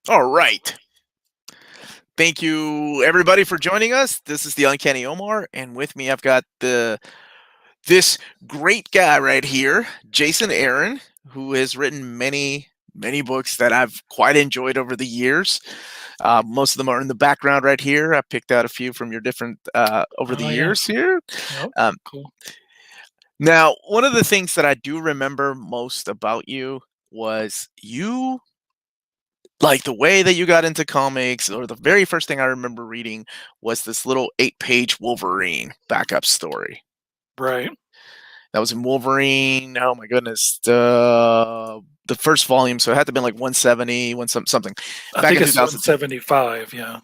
All right. Thank you everybody for joining us. This is the Uncanny Omar, and with me I've got this great guy right here, Jason Aaron, who has written many books that I've quite enjoyed over the years. Most of them are in the background right here. I picked out a few from your different over the Oh yeah. years here. Yep. Um, Cool. Now, one of the things that I do remember most about you was you like the way that you got into comics, or the very first thing I remember reading was this little 8-page Wolverine backup story. Right. That was in Wolverine. Oh my goodness, the first volume, so it had to be like 170, something I back think in it's 2010. 175. Yeah.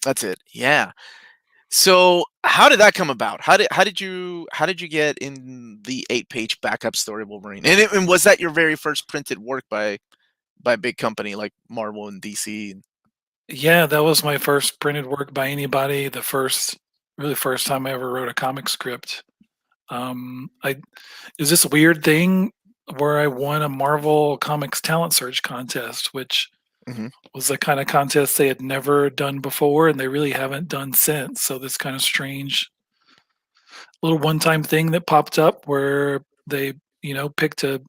That's it. Yeah. So how did that come about? How did you get in the 8-page backup story of Wolverine? And was that your very first printed work by a big company like Marvel and DC? Yeah, that was my first printed work by anybody. Really first time I ever wrote a comic script. I is this weird thing where I won a Marvel Comics talent search contest, which Mhm. was the kind of contest they had never done before, and they really haven't done since. So this kind of strange little one-time thing that popped up where they, picked a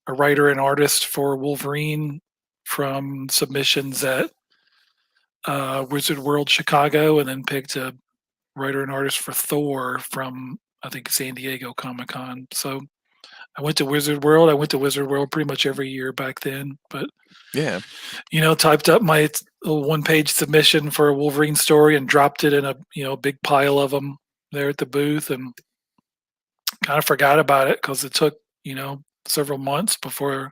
writer and artist for Wolverine from submissions at Wizard World Chicago, and then picked a writer and artist for Thor from I think San Diego Comic Con. So I went to Wizard World. I went to Wizard World pretty much every year back then, but Yeah. typed up my little one-page submission for a Wolverine story and dropped it in a big pile of them there at the booth, and kind of forgot about it because it took several months before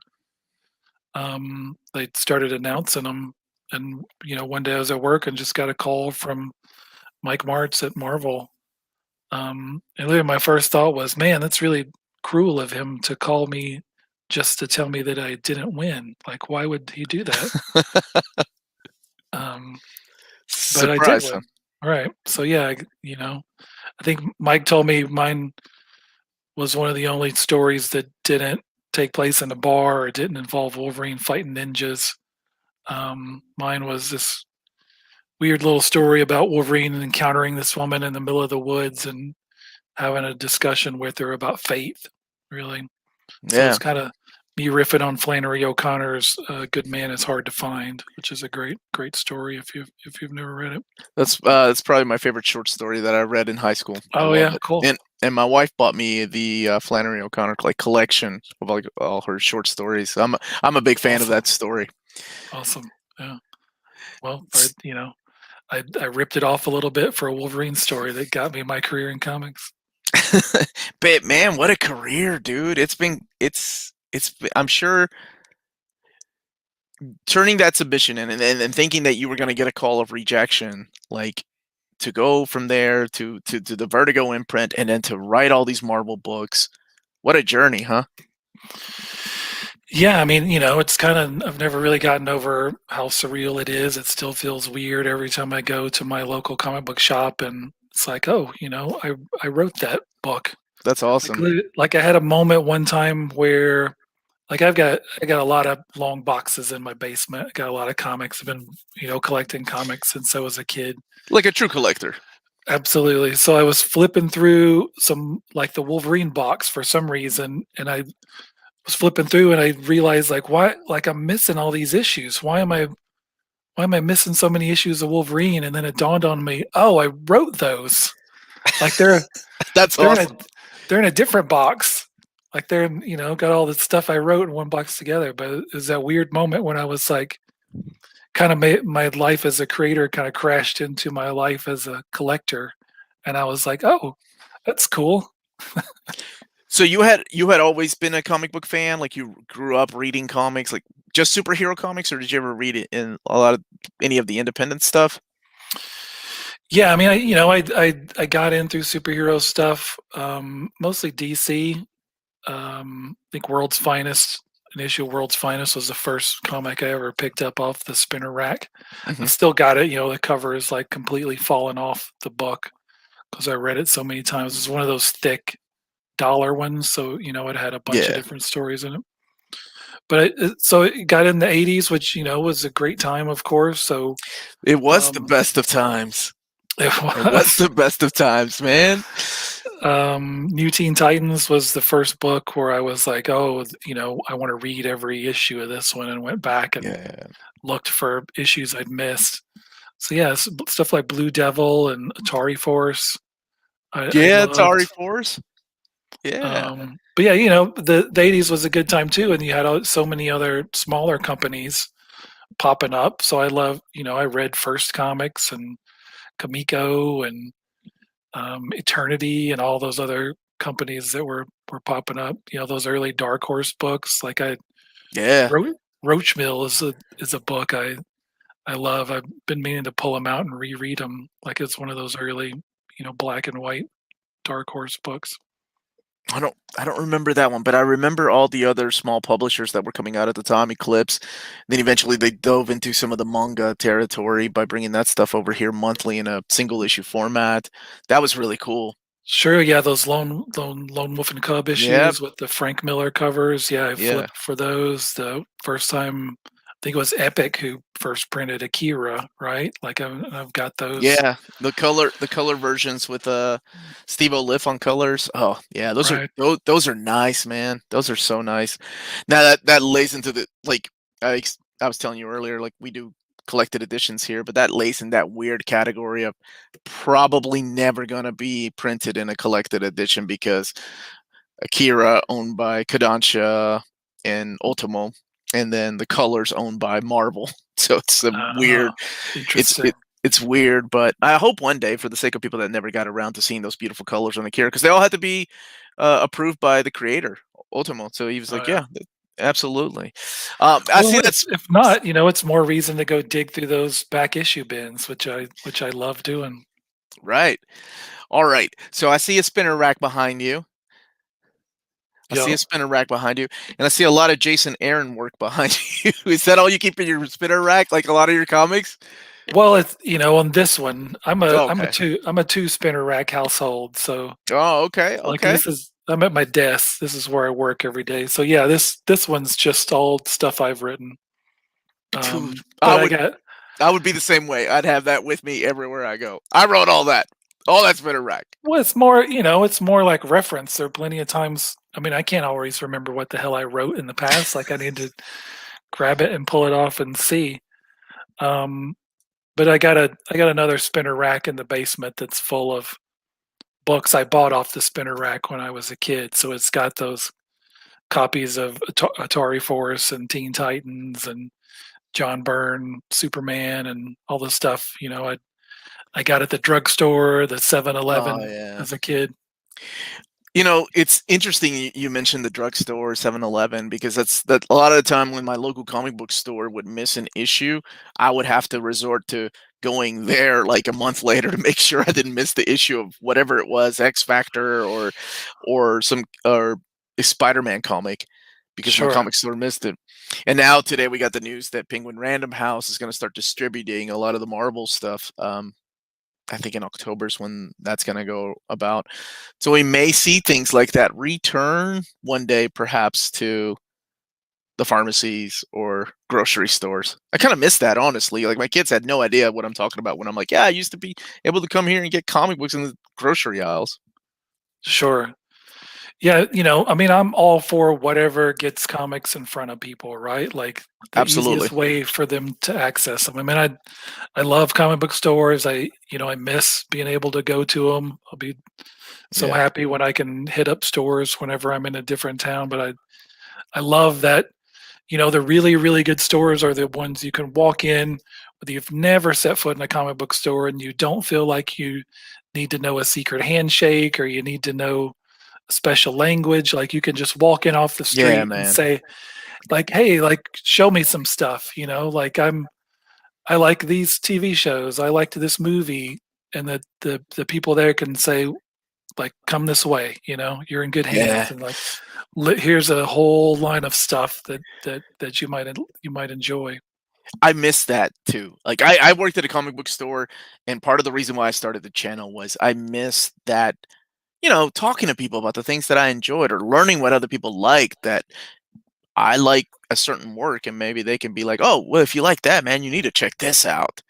they started announcing them. And one day I was at work and just got a call from Mike Martz at Marvel. And literally my first thought was, man, that's really cruel of him to call me just to tell me that I didn't win. Like, why would he do that? Um, but I did Surprise, huh? win. All right. So yeah, I think Mike told me mine was one of the only stories that didn't take place in a bar or didn't involve Wolverine fighting ninjas. Mine was this weird little story about Wolverine encountering this woman in the middle of the woods and having a discussion with her about faith, really. So Yeah. it's kind of me riffing on Flannery O'Connor's "Good Man Is Hard to Find," which is a great story if you've never read it. That's probably my favorite short story that I read in high school. I Oh love yeah, it. cool, And my wife bought me the Flannery O'Connor like collection of like all her short stories. I'm a big fan of awesome, that story. awesome. Yeah. Well, S- I ripped it off a little bit for a Wolverine story that got me my career in comics. But man, what a career, dude. I'm sure turning that submission in and thinking that you were going to get a call of rejection, like to go from there to the Vertigo imprint and then to write all these Marvel books. What a journey, huh? Yeah, I mean, it's kind of I've never really gotten over how surreal it is. It still feels weird every time I go to my local comic book shop, and it's like, oh, I wrote that book. That's Like, awesome. like I had a moment one time where, like, I got a lot of long boxes in my basement. I got a lot of comics. I've been collecting comics since I was a kid. Like a true collector. Absolutely. So I was flipping through some like the Wolverine box for some reason, and I was flipping through and I realized like why like I'm missing all these issues. Why am I missing so many issues of Wolverine? And then it dawned on me, oh, I wrote those. Like That's they're in a awesome. they're in a different box. Like they're got all the stuff I wrote in one box together. But it was that weird moment when I was like kind of made my life as a creator kind of crashed into my life as a collector. And I was like, oh, that's cool. So you had always been a comic book fan? Like you grew up reading comics, like just superhero comics, or did you ever read it in a lot of any of the independent stuff? Yeah, I mean, I got in through superhero stuff, mostly DC. I think World's Finest, an issue of World's Finest was the first comic I ever picked up off the spinner rack. I Hmm. still got it. The cover is like completely fallen off the book because I read it so many times. It's one of those thick dollar ones, so it had a bunch of Yeah. different stories in it. But so it got in the '80s, which, was a great time, of course, so, It was the um, best of times. it It was was. the best of times, man. New Teen Titans was the first book where I was like, "Oh, I wanna read every issue of this one," and went back and Yeah. looked for issues I'd missed. So, yeah, stuff like Blue Devil and Atari Force, I Yeah, loved. Atari Force. Yeah. But yeah, the '80s was a good time too, and you had so many other smaller companies popping up. So I read First Comics and Kamiko and Eternity and all those other companies that were popping up. Those early Dark Horse books. Like Yeah. Roach Mill is a book I love. I've been meaning to pull them out and reread them. Like it's one of those early, black and white Dark Horse books. I don't remember that one, but I remember all the other small publishers that were coming out at the time, Eclipse. Then eventually they dove into some of the manga territory by bringing that stuff over here monthly in a single issue format. That was really cool. Sure, yeah, those Lone Wolf and Cub Yep. issues with the Frank Miller covers. Yeah, I Yeah. flipped for those. The first time, I think it was Epic who first printed Akira, right? Like I've got those. Yeah, the color versions with Steve Oliff on colors. Oh, yeah, Right. those are nice, man. Those are so nice. Now that lays into the like I was telling you earlier, like we do collected editions here, but that lays in that weird category of probably never gonna be printed in a collected edition because Akira owned by Kodansha and Ultimo, and then the colors owned by Marvel. So it's a Uh, weird it's Interesting. it it's weird, but I hope one day for the sake of people that never got around to seeing those beautiful colors on Akira, because they all had to be, approved by the creator, Ultimo, so he was Oh like, yeah. "Yeah, absolutely." I see Well, if that's if not, it's more reason to go dig through those back issue bins, which I love doing. right. Alright, so I see a spinner rack behind you. I see Yeah. a spinner rack behind you, and I see a lot of Jason Aaron work behind you. Is that all you keep in your spinner rack, like a lot of your comics? Well, it's on this one, Oh, I'm a okay. two spinner rack household, so Oh, okay, like okay. this is I'm at my desk. This is where I work every day. So yeah, this one's just all stuff I've written. Dude, But I I would got I would be the same way. I'd have that with me everywhere I go. I wrote all that. All that's been a wreck. well, it's more like reference. There are plenty of times. I mean, I can't always remember what the hell I wrote in the past. Like I need to grab it and pull it off and see. Um, but I got another spinner rack in the basement that's full of books I bought off the spinner rack when I was a kid. So it's got those copies of Atari Force and Teen Titans and John Byrne, Superman, and all the stuff. I got at the drugstore, the Oh, 7-Eleven yeah. as a kid. It's interesting you mentioned the drugstore, 7-Eleven, because that a lot of the time when my local comic book store would miss an issue, I would have to resort to going there like a month later to make sure I didn't miss the issue of whatever it was, X Factor or a Spider-Man comic because my Sure, comic store missed it. And now today we got the news that Penguin Random House is going to start distributing a lot of the Marvel stuff. I think in October is when that's gonna go about. So we may see things like that return one day, perhaps to the pharmacies or grocery stores. I kind of miss that, honestly. Like my kids had no idea what I'm talking about when I'm like, yeah, I used to be able to come here and get comic books in the grocery aisles. sure. Yeah, I mean, I'm all for whatever gets comics in front of people, right? Like the Absolutely. easiest way for them to access them. I mean, I love comic book stores. I miss being able to go to them. I'll be so Yeah. happy when I can hit up stores whenever I'm in a different town. But I love that. The really, really good stores are the ones you can walk in, whether you've never set foot in a comic book store and you don't feel like you need to know a secret handshake or you need to know a special language. Like you can just walk in off the Yeah, street and man. say, like, hey, like show me some stuff, like I like these TV shows, I liked this movie, and the people there can say, like, come this way, you're in good Yeah. hands, and like here's a whole line of stuff that you might enjoy. I miss that too. Like I worked at a comic book store, and part of the reason why I started the channel was I miss that, talking to people about the things that I enjoyed or learning what other people like that I like a certain work, and maybe they can be like, "Oh, well, if you like that, man, you need to check this out."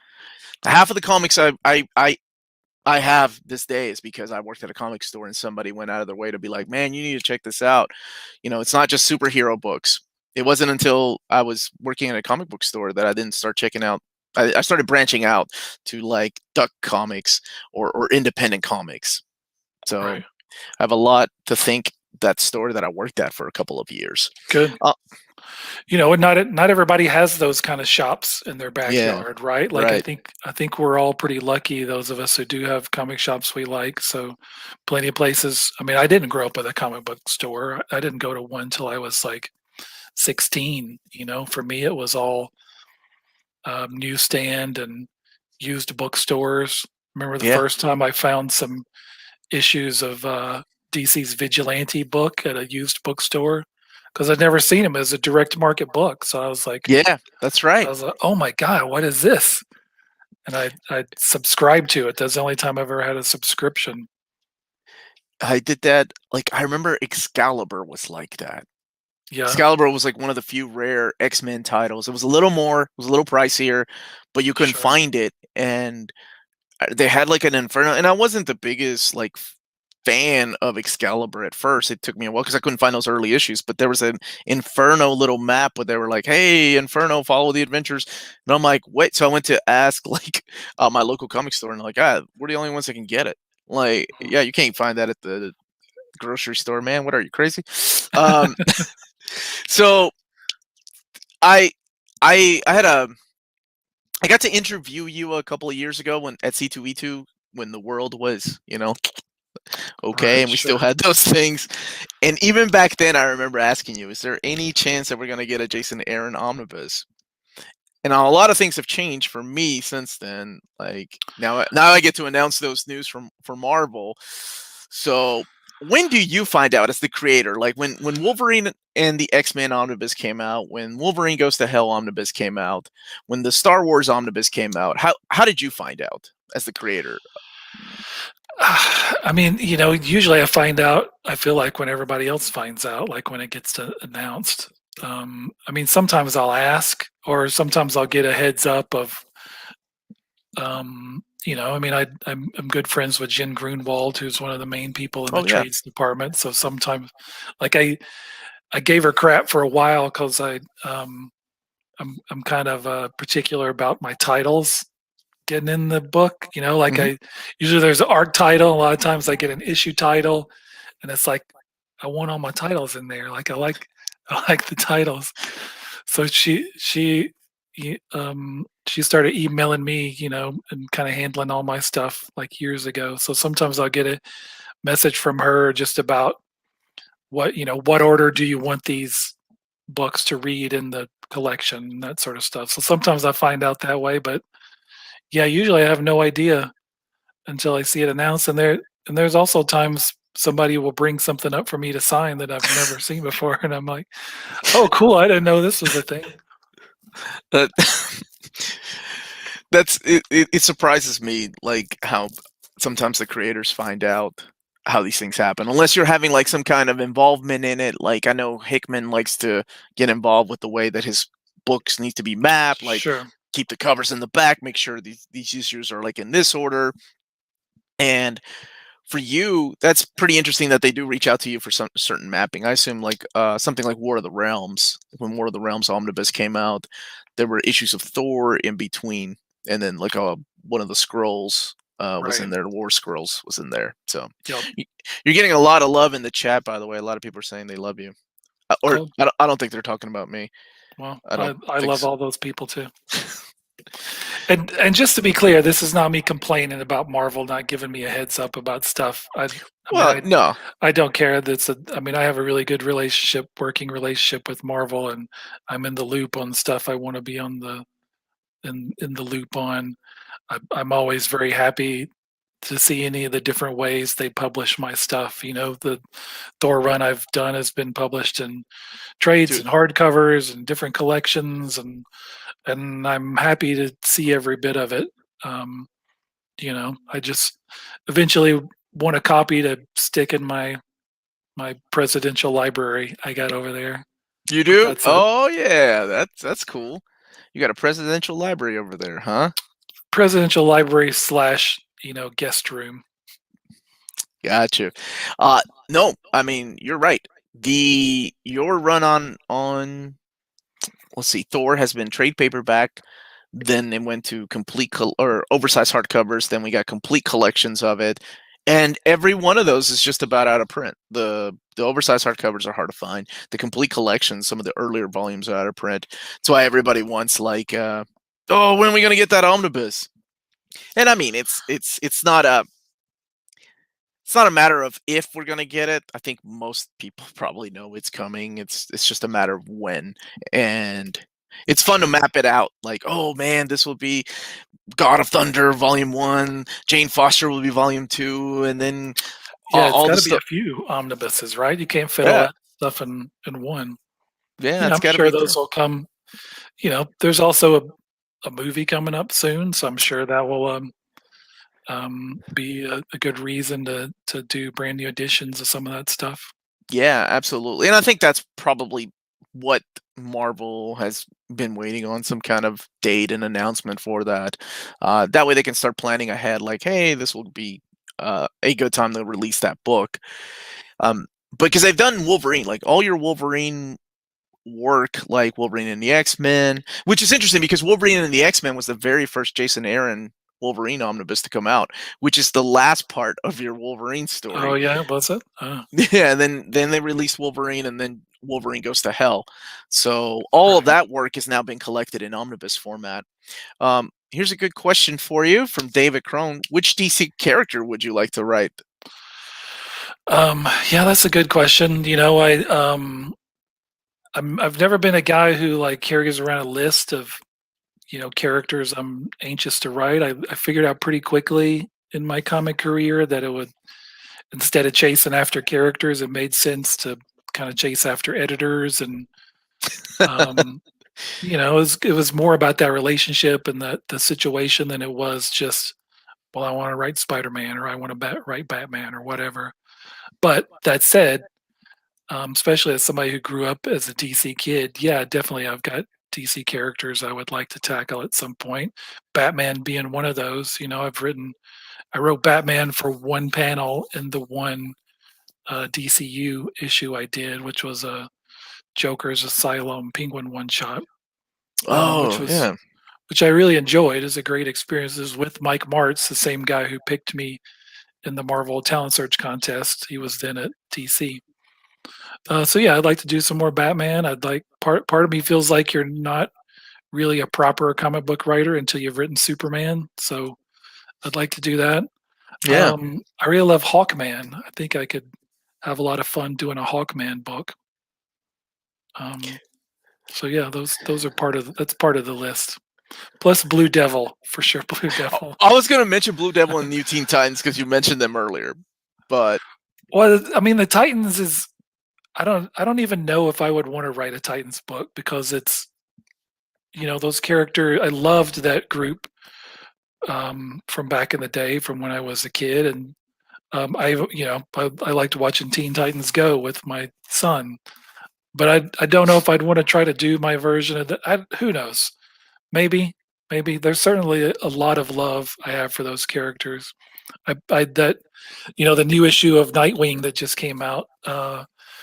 Half of the comics I have this day is because I worked at a comic store and somebody went out of their way to be like, "Man, you need to check this out." It's not just superhero books. It wasn't until I was working at a comic book store that I didn't start checking out. I started branching out to like Duck Comics or independent comics. So Right. I have a lot to thank that store that I worked at for a couple of years. Good. Uh, And not everybody has those kind of shops in their yeah, backyard, right? Like right. I think we're all pretty lucky, those of us who do have comic shops we like. So plenty of places. I mean, I didn't grow up with a comic book store. I didn't go to one till I was like 16. For me it was all newsstand and used bookstores. Remember the Yeah, first time I found some issues of DC's Vigilante book at a used bookstore because I'd never seen him as a direct market book. So yeah, that's right. oh my god, what is this? And I subscribed to it. That's the only time I've ever had a subscription. I did that. Like I remember Excalibur was like that. Yeah, Excalibur was like one of the few rare X-Men titles. It was a little more, it was a little pricier, but you couldn't sure. find it. And they had like an Inferno, and I wasn't the biggest like fan of Excalibur at first. It took me a while because I couldn't find those early issues. But there was an Inferno little map where they were like, "Hey, Inferno, follow the adventures." And I'm like, "Wait!" So I went to ask like my local comic store, and like, "Ah, we're the only ones that can get it." Like, Mhm. yeah, you can't find that at the grocery store, man. What are you crazy? Um, so I I had a I got to interview you a couple of years ago when at C2E2 when the world was, okay, Right, and we still sure. had those things. And even back then I remember asking you, is there any chance that we're gonna get a Jason Aaron omnibus? And a lot of things have changed for me since then. Like now I get to announce those news for Marvel. So when do you find out as the creator? Like when Wolverine and the X-Men omnibus came out, when Wolverine Goes to Hell omnibus came out, when the Star Wars omnibus came out, how did you find out as the creator? I mean, usually I find out, I feel like when everybody else finds out, like when it gets announced. I mean, sometimes I'll ask, or sometimes I'll get a heads up of, I mean, I'm good friends with Jen Grunwald, who's one of the main people in the Oh yeah. trades department. So sometimes, like I gave her crap for a while because I'm kind of particular about my titles getting in the book. Like Hmm. I usually there's an arc title. A lot of times I get an issue title, and it's like I want all my titles in there. Like I like the titles. So she started emailing me, and kind of handling all my stuff like years ago. So sometimes I'll get a message from her just about what order do you want these books to read in the collection and that sort of stuff. So sometimes I find out that way, but yeah, usually I have no idea until I see it announced. And there's also times somebody will bring something up for me to sign that I've never seen before, and I'm like, "Oh, cool! I didn't know this was a thing." That it surprises me like how sometimes the creators find out how these things happen unless you're having like some kind of involvement in it. Like I know Hickman likes to get involved with the way that his books need to be mapped, like Sure. keep the covers in the back, make sure these issues are like in this order. And for you, that's pretty interesting that they do reach out to you for some certain mapping. I assume like something like War of the Realms. When War of the Realms omnibus came out, there were issues of Thor in between, and then like one of the scrolls was Right. in there. The War Scrolls was in there. So Yep. y- you're getting a lot of love in the chat, by the way. A lot of people are saying they love you, or Cool. I don't think they're talking about me. Well, I don't I think love so. all those people too. And just to be clear, this is not me complaining about Marvel not giving me a heads up about stuff. I mean Well, no, I don't care. I mean, I have a really good working relationship with Marvel, and I'm in the loop on stuff I want to be in the loop on. I'm always very happy to see any of the different ways they publish my stuff. The Thor run I've done has been published in trades dude. and hardcovers and different collections, and I'm happy to see every bit of it. Um, I just eventually want a copy to stick in my presidential library I got over there. You but do? that's it. Oh yeah, that's cool. You got a presidential library over there, huh? Presidential library slash, guest room. Gotcha. Uh, no, I mean you're right. Your run on let's see, Thor has been trade paperback. Then it went to or oversized hardcovers. Then we got complete collections of it, and every one of those is just about out of print. The oversized hardcovers are hard to find. The complete collections, some of the earlier volumes are out of print. That's why everybody wants like, oh, when are we gonna get that omnibus? And I mean, it's not a matter of if we're gonna get it. I think most people probably know it's coming. It's just a matter of when. And it's fun to Sure. map it out. Like, oh man, this will be God of Thunder Volume One. Jane Foster will be Volume Two, and then Yeah, it's all got the to be a stuff. few omnibuses, right? You can't fit all Yeah, that stuff in one. yeah, Yeah, it's I'm got to sure be those through. will come. There's also a movie coming up soon, so I'm sure that will be a good reason to do brand new editions of some of that stuff. Yeah, absolutely. And I think that's probably what Marvel has been waiting on, some kind of date and announcement for that. That way they can start planning ahead, like, hey, this will be a good time to release that book. Um, because they've done Wolverine, like all your Wolverine work, like Wolverine and the X-Men, which is interesting because Wolverine and the X-Men was the very first Jason Aaron Wolverine omnibus to come out, which is the last part of your Wolverine Oh story. yeah, was it? Oh, Yeah, and then they released Wolverine, and then Wolverine Goes to Hell. So all of right. that work has now been collected in omnibus format. Here's a good question for you from David Crone. Which DC character would you like to write? Yeah, that's a good question. I've never been a guy who like carries around a list of characters I'm anxious to write. I figured out pretty quickly in my comic career that it would, instead of chasing after characters, it made sense to kind of chase after editors. And um, it was more about that relationship and the situation than it was just, well, I want to write Spider-Man or I want to write Batman or whatever. But that said, especially as somebody who grew up as a DC kid, yeah, definitely I've got DC characters I would like to tackle at some point. Batman being one of those. I wrote Batman for one panel in the one DCU issue I did, which was a Joker's Asylum Penguin one shot, um, which Oh, was yeah. which I really enjoyed. It's a great experience. It was with Mike Martz, the same guy who picked me in the Marvel Talent Search contest. He was then at DC. So yeah, I'd like to do some more Batman. I'd like part of me feels like you're not really a proper comic book writer until you've written Superman. So I'd like to do that. Yeah. I really love Hawkman. I think I could have a lot of fun doing a Hawkman book. Um, so yeah, those are that's part of the list. Plus Blue Devil for sure. Blue Devil. I was gonna mention Blue Devil and New Teen Titans because you mentioned them earlier, but Well, I mean, the Titans is I don't even know if I would want to write a Titans book because it's those characters. I loved that group from back in the day, from when I was a kid, and I liked watching Teen Titans Go with my son. But I don't know if I'd want to try to do my version of that. Who knows? Maybe maybe there's certainly a lot of love I have for those characters. I that the new issue of Nightwing that just came out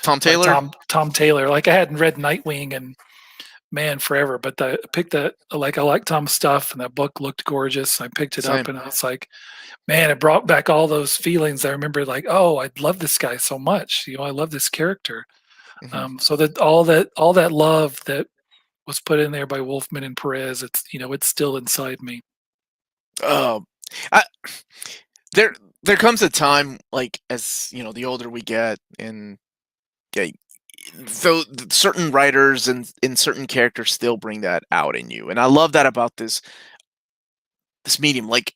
Tom by Taylor. Tom Taylor. Like I hadn't read Nightwing and man forever, but I picked that, like I like Tom's stuff and that book looked gorgeous. I picked it up Same. and I was like, man, it brought back all those feelings. I remember like, oh, I love this guy so much. I love this character. Mhm. So that all that love that was put in there by Wolfman and Perez, it's still inside me. Oh, I, there there comes a time, like as the older we get, and yeah, so certain writers and in certain characters still bring that out in you, and I love that about this medium. Like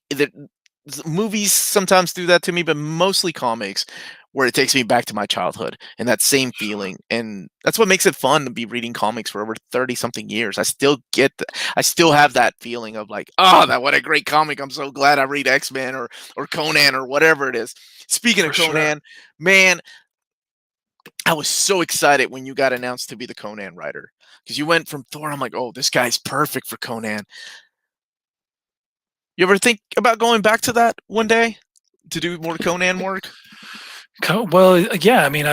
movies sometimes do that to me, but mostly comics, where it takes me back to my childhood and that same Sure. feeling. And that's what makes it fun to be reading comics for over 30 something years. I still have that feeling of like, oh, that what a great comic. I'm so glad I read X-Men or Conan or whatever it is. Speaking of For sure. Conan, man, I was so excited when you got announced to be the Conan writer because you went from Thor. I'm like, oh, this guy's perfect for Conan. You ever think about going back to that one day to do more Conan work? Well, yeah, I mean,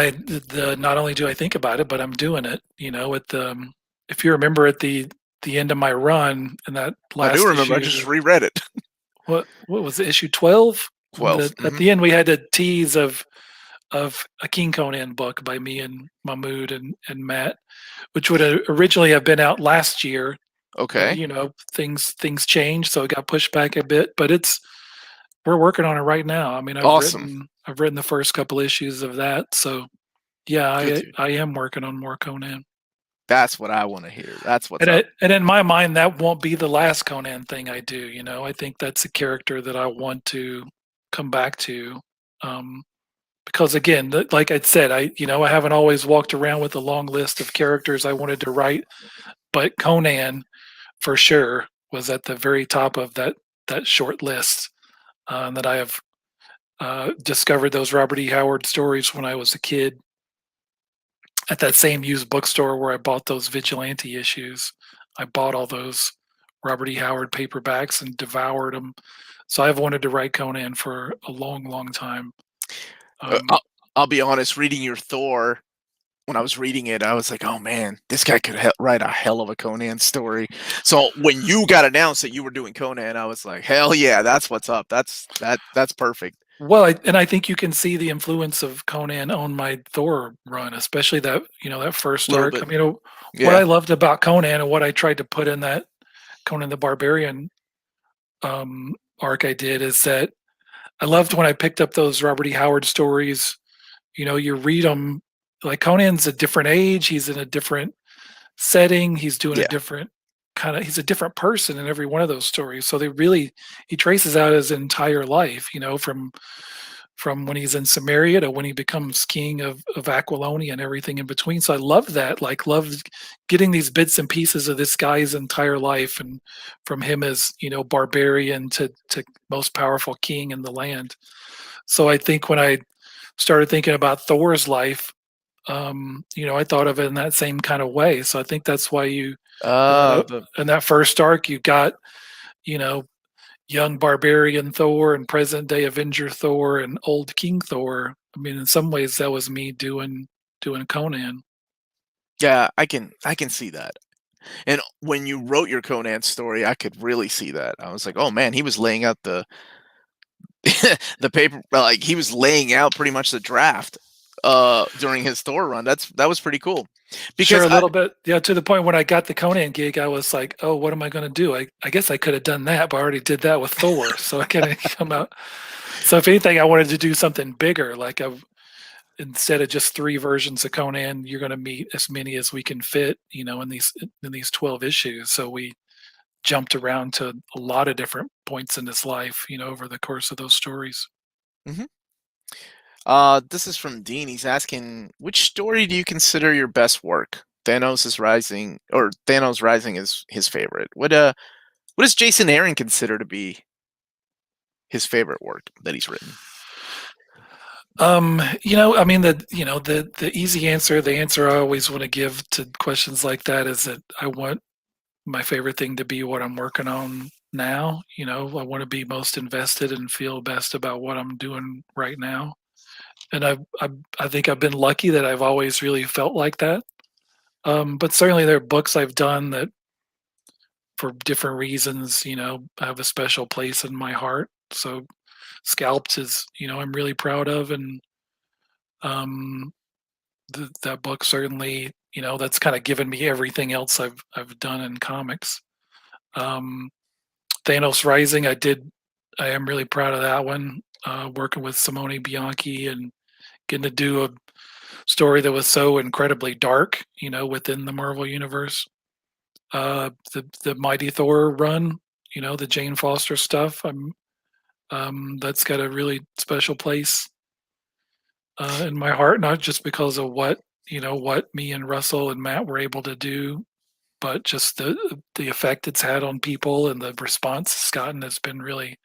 not only do I think about it, but I'm doing it. At the if you remember at the end of my run in that I do last remember. I just issue, reread it. what was it, issue 12? 12. At Hmm. the end, we had a tease of a King Conan book by me and Mahmood and Matt, which would have originally have been out last year, but Okay. things changed, so it got pushed back a bit. But we're working on it right now. I mean, Awesome. I've written the first couple issues of that, so yeah, Good, I dude. I am working on more Conan. That's what I want to hear. That's what's And up. in my mind, that won't be the last Conan thing I do. I think that's a character that I want to come back to. Um, because again, like I said, I haven't always walked around with a long list of characters I wanted to write, but Conan for sure was at the very top of that short list. That I have discovered those Robert E. Howard stories when I was a kid at that same used bookstore where I bought those Vigilante issues. I bought all those Robert E. Howard paperbacks and devoured them. So I've wanted to write Conan for a long, long time. Uh, Um, I'll, I'll be honest. Reading your Thor, when I was reading it, I was like, oh man, this guy could write a hell of a Conan story. So when you got announced that you were doing Conan, I was like, hell yeah, that's what's up. That's perfect. well, and I think you can see the influence of Conan on my Thor run, especially that first A little arc. I bit. mean, what I Yeah. loved about Conan and what I tried to put in that Conan the Barbarian arc I did is that I loved when I picked up those Robert E. Howard stories. You read them, like Conan's a different age. He's in a different setting. He's doing a Yeah. different he's a different person in every one of those stories. So he traces out his entire life, from when he's in Samaria to when he becomes king of Aquilonia and everything in between. So I love that. Like love getting these bits and pieces of this guy's entire life and from him as, barbarian to most powerful king in the land. So I think when I started thinking about Thor's life, I thought of it in that same kind of way. So I think that's why in that The in that first arc you got, you know, young barbarian Thor and present day Avenger Thor and old King Thor. I mean, in some ways that was me doing Conan. yeah, I can see that. And when you wrote your Conan story, I could really see that. I was like, oh man, he was laying out the the paper, like he was laying out pretty much the draft during his Thor run. That was pretty cool. Sure, Because a little bit. Yeah, to the point when I got the Conan gig, I was like, "Oh, what am I going to do? I guess I could have done that, but I already did that with Thor, so I can't come out." So, if anything, I wanted to do something bigger. Like, instead of just three versions of Conan, you're going to meet as many as we can fit, in these 12 issues. So we jumped around to a lot of different points in his life, over the course of those stories. Mhm. This is from Dean. He's asking, which story do you consider your best work? Thanos Rising is his favorite. What does Jason Aaron consider to be his favorite work that he's written? I mean the easy answer, the answer I always want to give to questions like that is that I want my favorite thing to be what I'm working on now. I want to be most invested and feel best about what I'm doing right now. And I think I've been lucky that I've always really felt like that. But certainly there are books I've done that for different reasons, have a special place in my heart. So Scalped is, I'm really proud of, and um, that book certainly, that's kind of given me everything else I've done in comics. Um, Thanos Rising, I am really proud of that one. Working with Simone Bianchi and getting to do a story that was so incredibly dark, within the Marvel universe. The Mighty Thor run, the Jane Foster stuff. That's got a really special place in my heart, not just because of what me and Russell and Matt were able to do, but just the effect it's had on people and the response it's gotten has been really,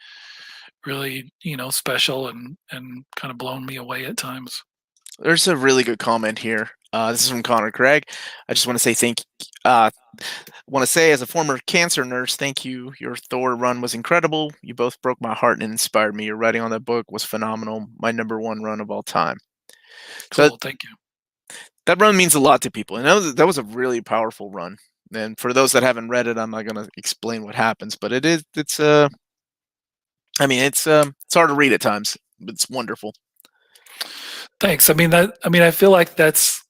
really, special and kind of blown me away at times. There's a really good comment here. This is from Connor Craig. I just want to say uh, want to say as a former cancer nurse, thank you. Your Thor run was incredible. You both broke my heart and inspired me. Your writing on that book was phenomenal. My number one run of all time. So Cool, thank you. that run means a lot to people, and that was a really powerful run. And for those that haven't read it, I'm not going to explain what happens, but it's I mean it's hard to read at times, but it's wonderful. Thanks. I feel like that's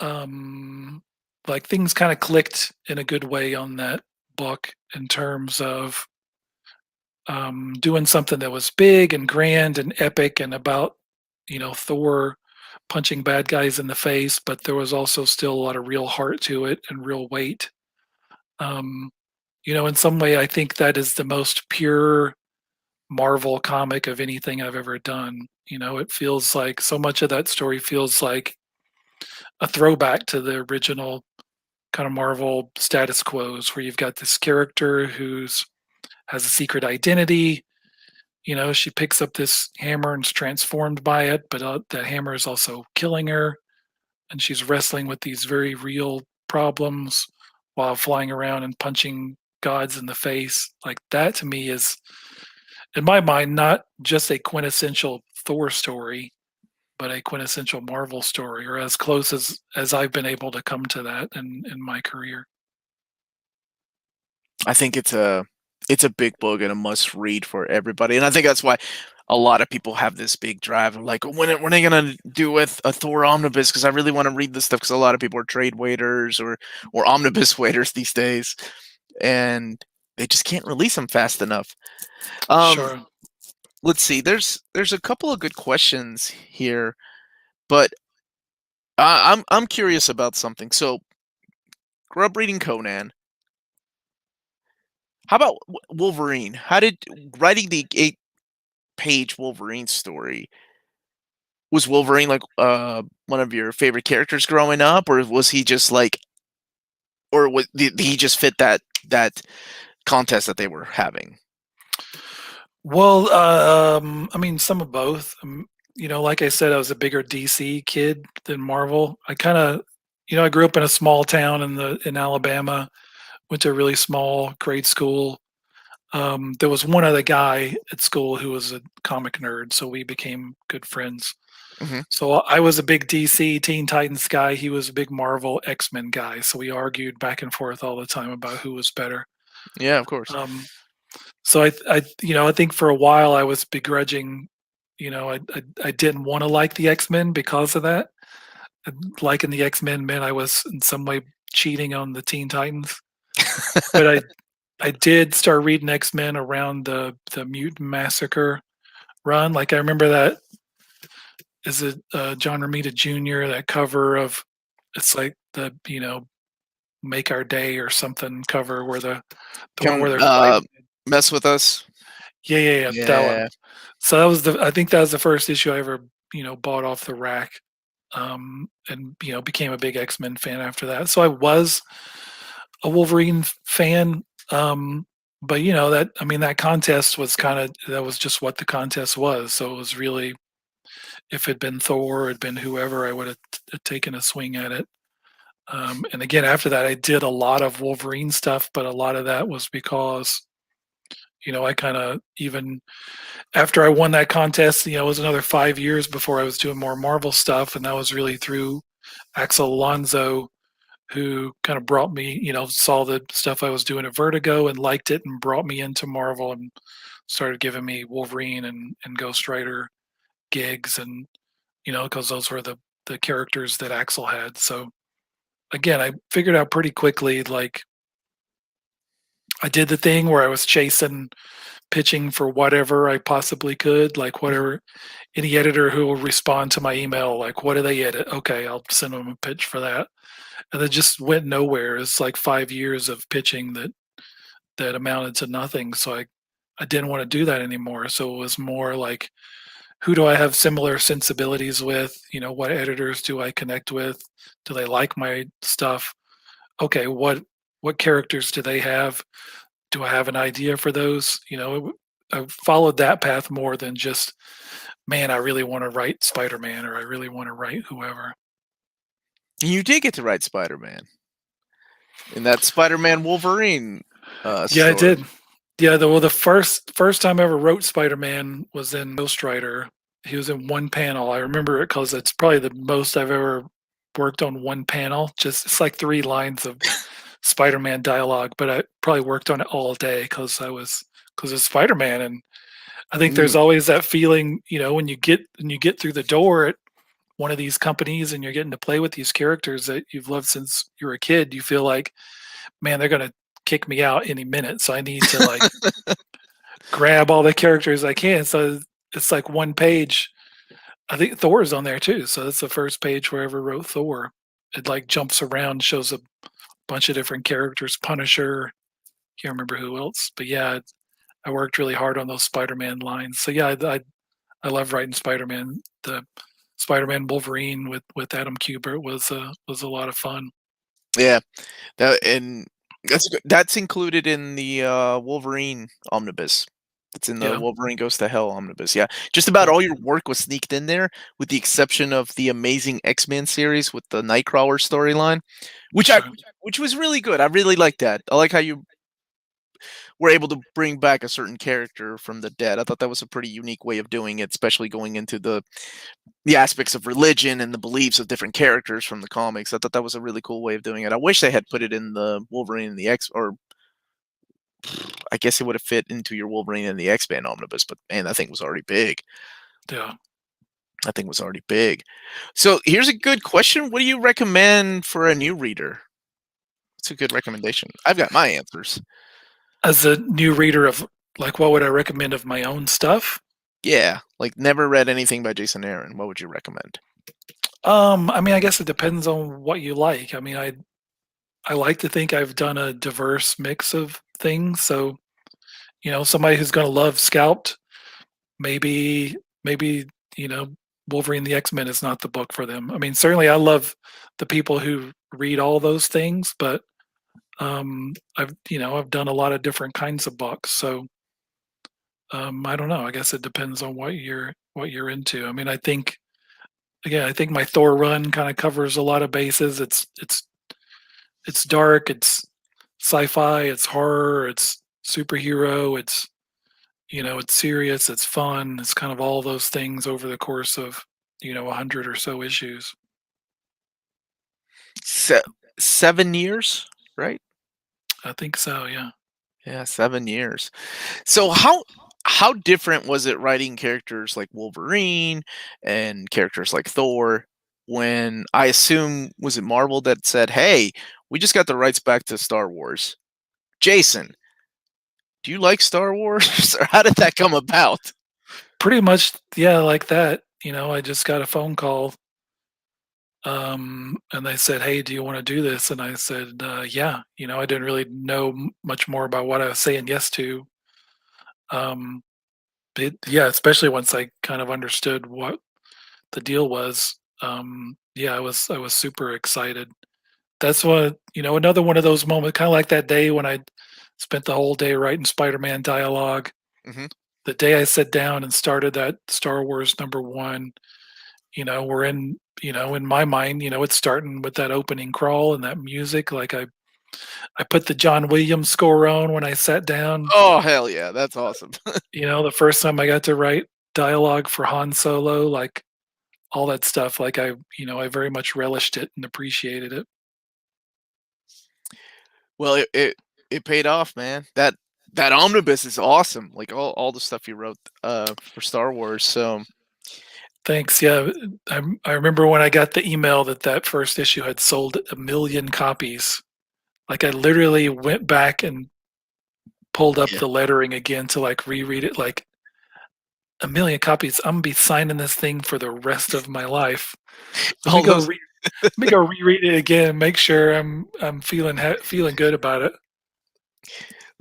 um like things kind of clicked in a good way on that book in terms of doing something that was big and grand and epic and about, Thor punching bad guys in the face, but there was also still a lot of real heart to it and real weight. Um, in some way, I think that is the most pure Marvel comic of anything I've ever done. It feels like so much of that story feels like a throwback to the original kind of Marvel status quos, where you've got this character who's has a secret identity. She picks up this hammer and is transformed by it, but that hammer is also killing her, and she's wrestling with these very real problems while flying around and punching gods in the face. Like that to me is, in my mind, not just a quintessential Thor story, but a quintessential Marvel story, or as close as I've been able to come to that in my career. I think it's a big book and a must read for everybody, and I think that's why a lot of people have this big drive of like, when are they gonna do with a Thor omnibus? Because I really want to read this stuff. Because a lot of people are trade waiters or omnibus waiters these days, and they just can't release them fast enough. Um, Sure. let's see. There's a couple of good questions here, but I'm curious about something. So, grew up reading Conan. How about Wolverine? How did writing the 8-page Wolverine story, was Wolverine like one of your favorite characters growing up, or was he just like, or did he just fit that contest that they were having? Well, some of both. Like I said, I was a bigger DC kid than Marvel. I grew up in a small town in Alabama. Went to a really small grade school. There was one other guy at school who was a comic nerd, so we became good friends. Hmm. So I was a big DC Teen Titans guy. He was a big Marvel X-Men guy. So we argued back and forth all the time about who was better. Yeah, of course. Um, so I think for a while I was begrudging. I didn't want to like the X-Men because of that. Liking the X-Men meant I was in some way cheating on the Teen Titans. But I did start reading X-Men around the Mutant Massacre run. Like I remember that, is it John Romita Jr., that cover of, it's like the Make Our Day or something cover, where the one where Come they're fighting. mess with us. Yeah, yeah, yeah, that one. Yeah. So I think that was the first issue I ever bought off the rack, and became a big X-Men fan after that. So I was a Wolverine fan, but that contest was that was just what the contest was. So it was really, if it'd been Thor, it'd been whoever, I would have taken a swing at it. And again, after that, I did a lot of Wolverine stuff, but a lot of that was because I kind of, even after I won that contest, it was another 5 years before I was doing more Marvel stuff, and that was really through Axel Alonso, who kind of brought me, saw the stuff I was doing at Vertigo and liked it and brought me into Marvel and started giving me Wolverine and Ghost Rider gigs, and because those were the characters that Axel had. So again, I figured out pretty quickly, like I did the thing where I was chasing pitching for whatever I possibly could, like whatever, any editor who will respond to my email, like what do they edit? Okay, I'll send them a pitch for that. And it just went nowhere. It's like 5 years of pitching that amounted to nothing. So I didn't want to do that anymore. So it was more like, who do I have similar sensibilities with? What editors do I connect with? Do they like my stuff? Okay, what characters do they have? Do I have an idea for those? I followed that path more than just man, I really want to write Spider-Man or I really want to write whoever. And you did get to write Spider-Man in that Spider-Man Wolverine Yeah, I story. did. Yeah, the first time I ever wrote Spider-Man was in Ghost Rider. He was in one panel. I remember it because it's probably the most I've ever worked on one panel. Just it's like 3 lines of Spider-Man dialogue, but I probably worked on it all day because it's Spider-Man, and I think Mm, there's always that feeling, when you get through the door at one of these companies and you're getting to play with these characters that you've loved since you were a kid, you feel like, man, they're gonna kick me out any minute, so I need to like grab all the characters I can. So it's like one page. I think Thor is on there too. So that's the first page where I ever wrote Thor. It like jumps around, shows a bunch of different characters. Punisher, can't remember who else, but yeah, I worked really hard on those Spider-Man lines. So yeah, I love writing Spider-Man. The Spider-Man Wolverine with Adam Kubert was a lot of fun. yeah, and that's included in the Wolverine omnibus. It's in the Yeah, Wolverine Goes to Hell omnibus. Yeah, just about cool. all your work was sneaked in there, with the exception of the Amazing X-Men series with the Nightcrawler storyline, which I Sure. which was really good. I really like that. I like how you were able to bring back a certain character from the dead. I thought that was a pretty unique way of doing it, especially going into the aspects of religion and the beliefs of different characters from the comics. I thought that was a really cool way of doing it. I wish they had put it in the Wolverine and the X, or I guess it would have fit into your Wolverine and the X-Men omnibus, but man, that thing was already big. Yeah. That thing was already big. So here's a good question. What do you recommend for a new reader? It's a good recommendation. I've got my answers. As a new reader of like what would I recommend of my own stuff? Yeah, like never read anything by Jason Aaron. What would you recommend? I mean, I guess it depends on what you like. I mean, I like to think I've done a diverse mix of things. So, somebody who's going to love Scalped, maybe, you know, Wolverine the X-Men is not the book for them. I mean, certainly I love the people who read all those things, but I've done a lot of different kinds of books. So, I don't know. I guess it depends on what you're into. I mean, I think my Thor run kind of covers a lot of bases. It's dark, it's sci-fi, it's horror, it's superhero, it's serious, it's fun, it's kind of all those things over the course of 100 or so issues. Se 7 years, right? I think so, yeah. Yeah, 7 years. So how different was it writing characters like Wolverine and characters like Thor when I assume was it Marvel that said, "Hey, we just got the rights back to Star Wars. Jason, do you like Star Wars?" Or how did that come about? Pretty much, yeah, like that. I just got a phone call, and they said, "Hey, do you want to do this?" And I said, "Yeah." I didn't really know much more about what I was saying yes to. Um, yeah, especially once I kind of understood what the deal was. Yeah, I was super excited. That's what another one of those moments, kind of like that day when I spent the whole day writing Spider-Man dialogue. Mhm. The day I sat down and started that Star Wars #1, we're in my mind, it's starting with that opening crawl and that music. Like I put the John Williams score on when I sat down. Oh, hell yeah, that's awesome. The first time I got to write dialogue for Han Solo, like all that stuff, like I very much relished it and appreciated it. Well, it paid off, man. That omnibus is awesome, like, all the stuff you wrote, for Star Wars, so Thanks. Yeah, I remember when I got the email that first issue had sold 1,000,000 copies. Like I literally went back and pulled up yeah. the lettering again to like reread it. Like 1,000,000 copies. I'm gonna be signing this thing for the rest of my life. Let me All go those re- Let me go reread it again. Make sure I'm feeling good about it.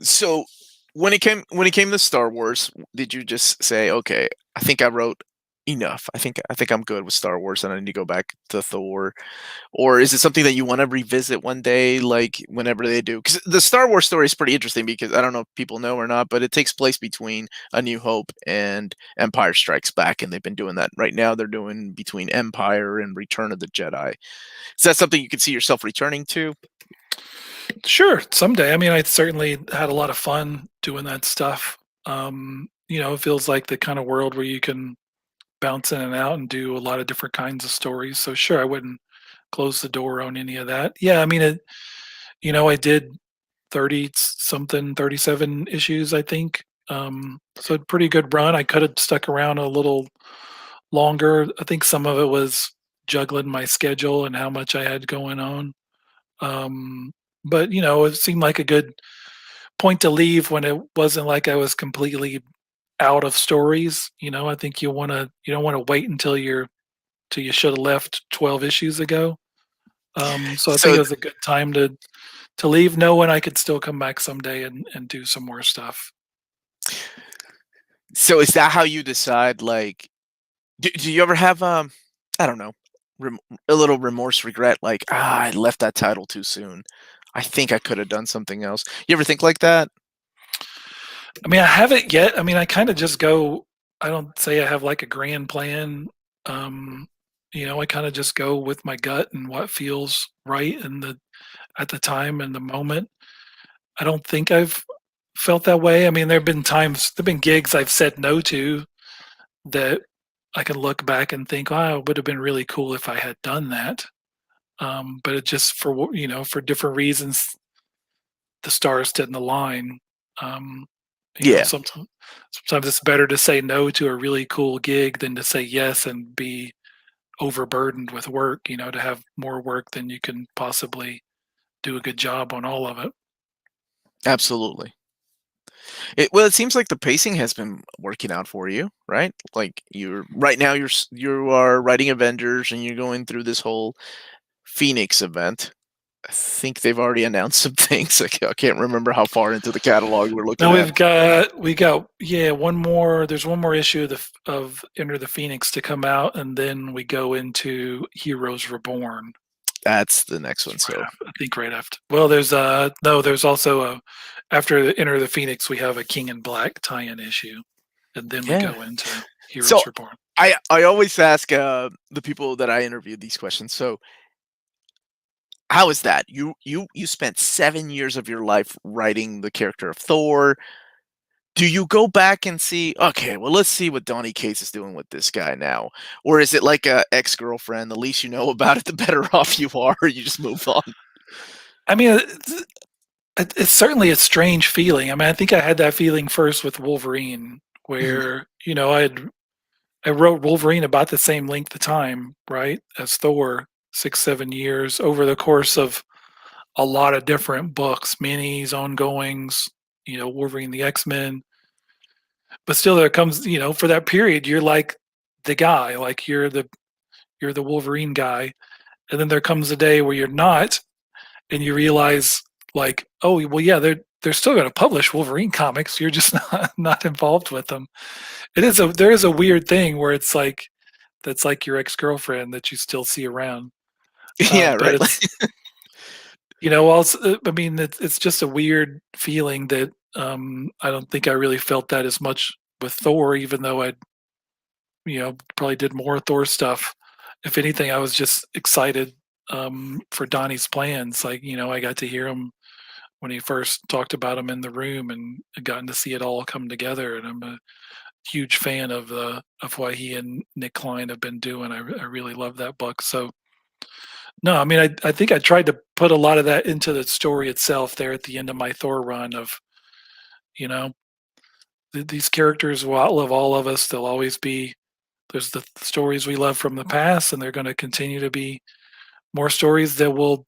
So, when it came to Star Wars, did you just say, "Okay, I think I wrote enough. I think I'm good with Star Wars, and I need to go back to Thor. Or is it something that you wanna revisit one day, like, whenever they do? Because the Star Wars story is pretty interesting because I don't know if people know or not, but it takes place between A New Hope and Empire Strikes Back, and they've been doing that. Right now, they're doing between Empire and Return of the Jedi. Is that something you could see yourself returning to? Sure, someday. I mean, I certainly had a lot of fun doing that stuff. It feels like the kind of world where you can bounce in and out and do a lot of different kinds of stories. So sure, I wouldn't close the door on any of that. Yeah, I mean, I did 30 something, 37 issues, I think. So a pretty good run. I could have stuck around a little longer. I think some of it was juggling my schedule and how much I had going on. Um, but it seemed like a good point to leave when it wasn't like I was completely out of stories. I think you don't want to wait until you should have left 12 issues ago. So I think So it was a good time to leave, knowing I could still come back someday and do some more stuff. so is that how you decide, like do you ever have, I don't know, rem a little remorse, regret, like, "Ah, I left that title too soon. I think I coulda done something else." You ever think like that? I mean, I haven't yet. I mean, I kind of just go. I don't say I have like a grand plan. Um, I kind of just go with my gut and what feels right in the at the time and the moment. I don't think I've felt that way. I mean, there've been gigs I've said no to that I can look back and think, "Wow, it would have been really cool if I had done that." But it just for different reasons, the stars didn't align. Um, Yeah, sometimes it's better to say no to a really cool gig than to say yes and be overburdened with work. To have more work than you can possibly do a good job on all of it. absolutely. It seems like the pacing has been working out for you, right? Like, you're right now, you are writing Avengers, and you're going through this whole Phoenix event. I think they've already announced some things. I can't remember how far into the catalog we're looking Now at. we got yeah, one more. There's one more issue of Enter the Phoenix to come out, and then we go into Heroes Reborn. That's the next one, Right so after, I think right after. Well, there's no, there's also a after Enter the Phoenix, we have a King in Black tie-in issue, and then we yeah. go into So, Heroes Reborn. I always ask, the people that I interview these questions, so how is that? You spent 7 years of your life writing the character of Thor. Do you go back and see, "Okay, well, let's see what Donny Cates is doing with this guy now," or is it like a ex-girlfriend, the least you know about it, the better off you are, you just move on? I mean, it's certainly a strange feeling. I mean, I think I had that feeling first with Wolverine, Mhm. where I wrote Wolverine about the same length of time, right, as Thor, 6, 7 years over the course of a lot of different books, minis, ongoings, Wolverine the X-Men. But still there comes, for that period, you're like the guy, like you're the Wolverine guy. And then there comes a day where you're not, and you realize like, oh well yeah, they're still gonna publish Wolverine comics. You're just not involved with them. There is a weird thing where it's like that's like your ex-girlfriend that you still see around. Yeah, But right, it's also I mean it's just a weird feeling that I don't think I really felt that as much with Thor, even though I probably did more Thor stuff. If anything, I was just excited for Donnie's plans. Like I got to hear him when he first talked about him in the room and gotten to see it all come together. And I'm a huge fan of what he and Nick Klein have been doing. I really love that book. So no, I mean I think I tried to put a lot of that into the story itself there at the end of my Thor run of you know these characters will outlive all of us. They'll always be there's the stories we love from the past, and they're going to continue to be more stories that will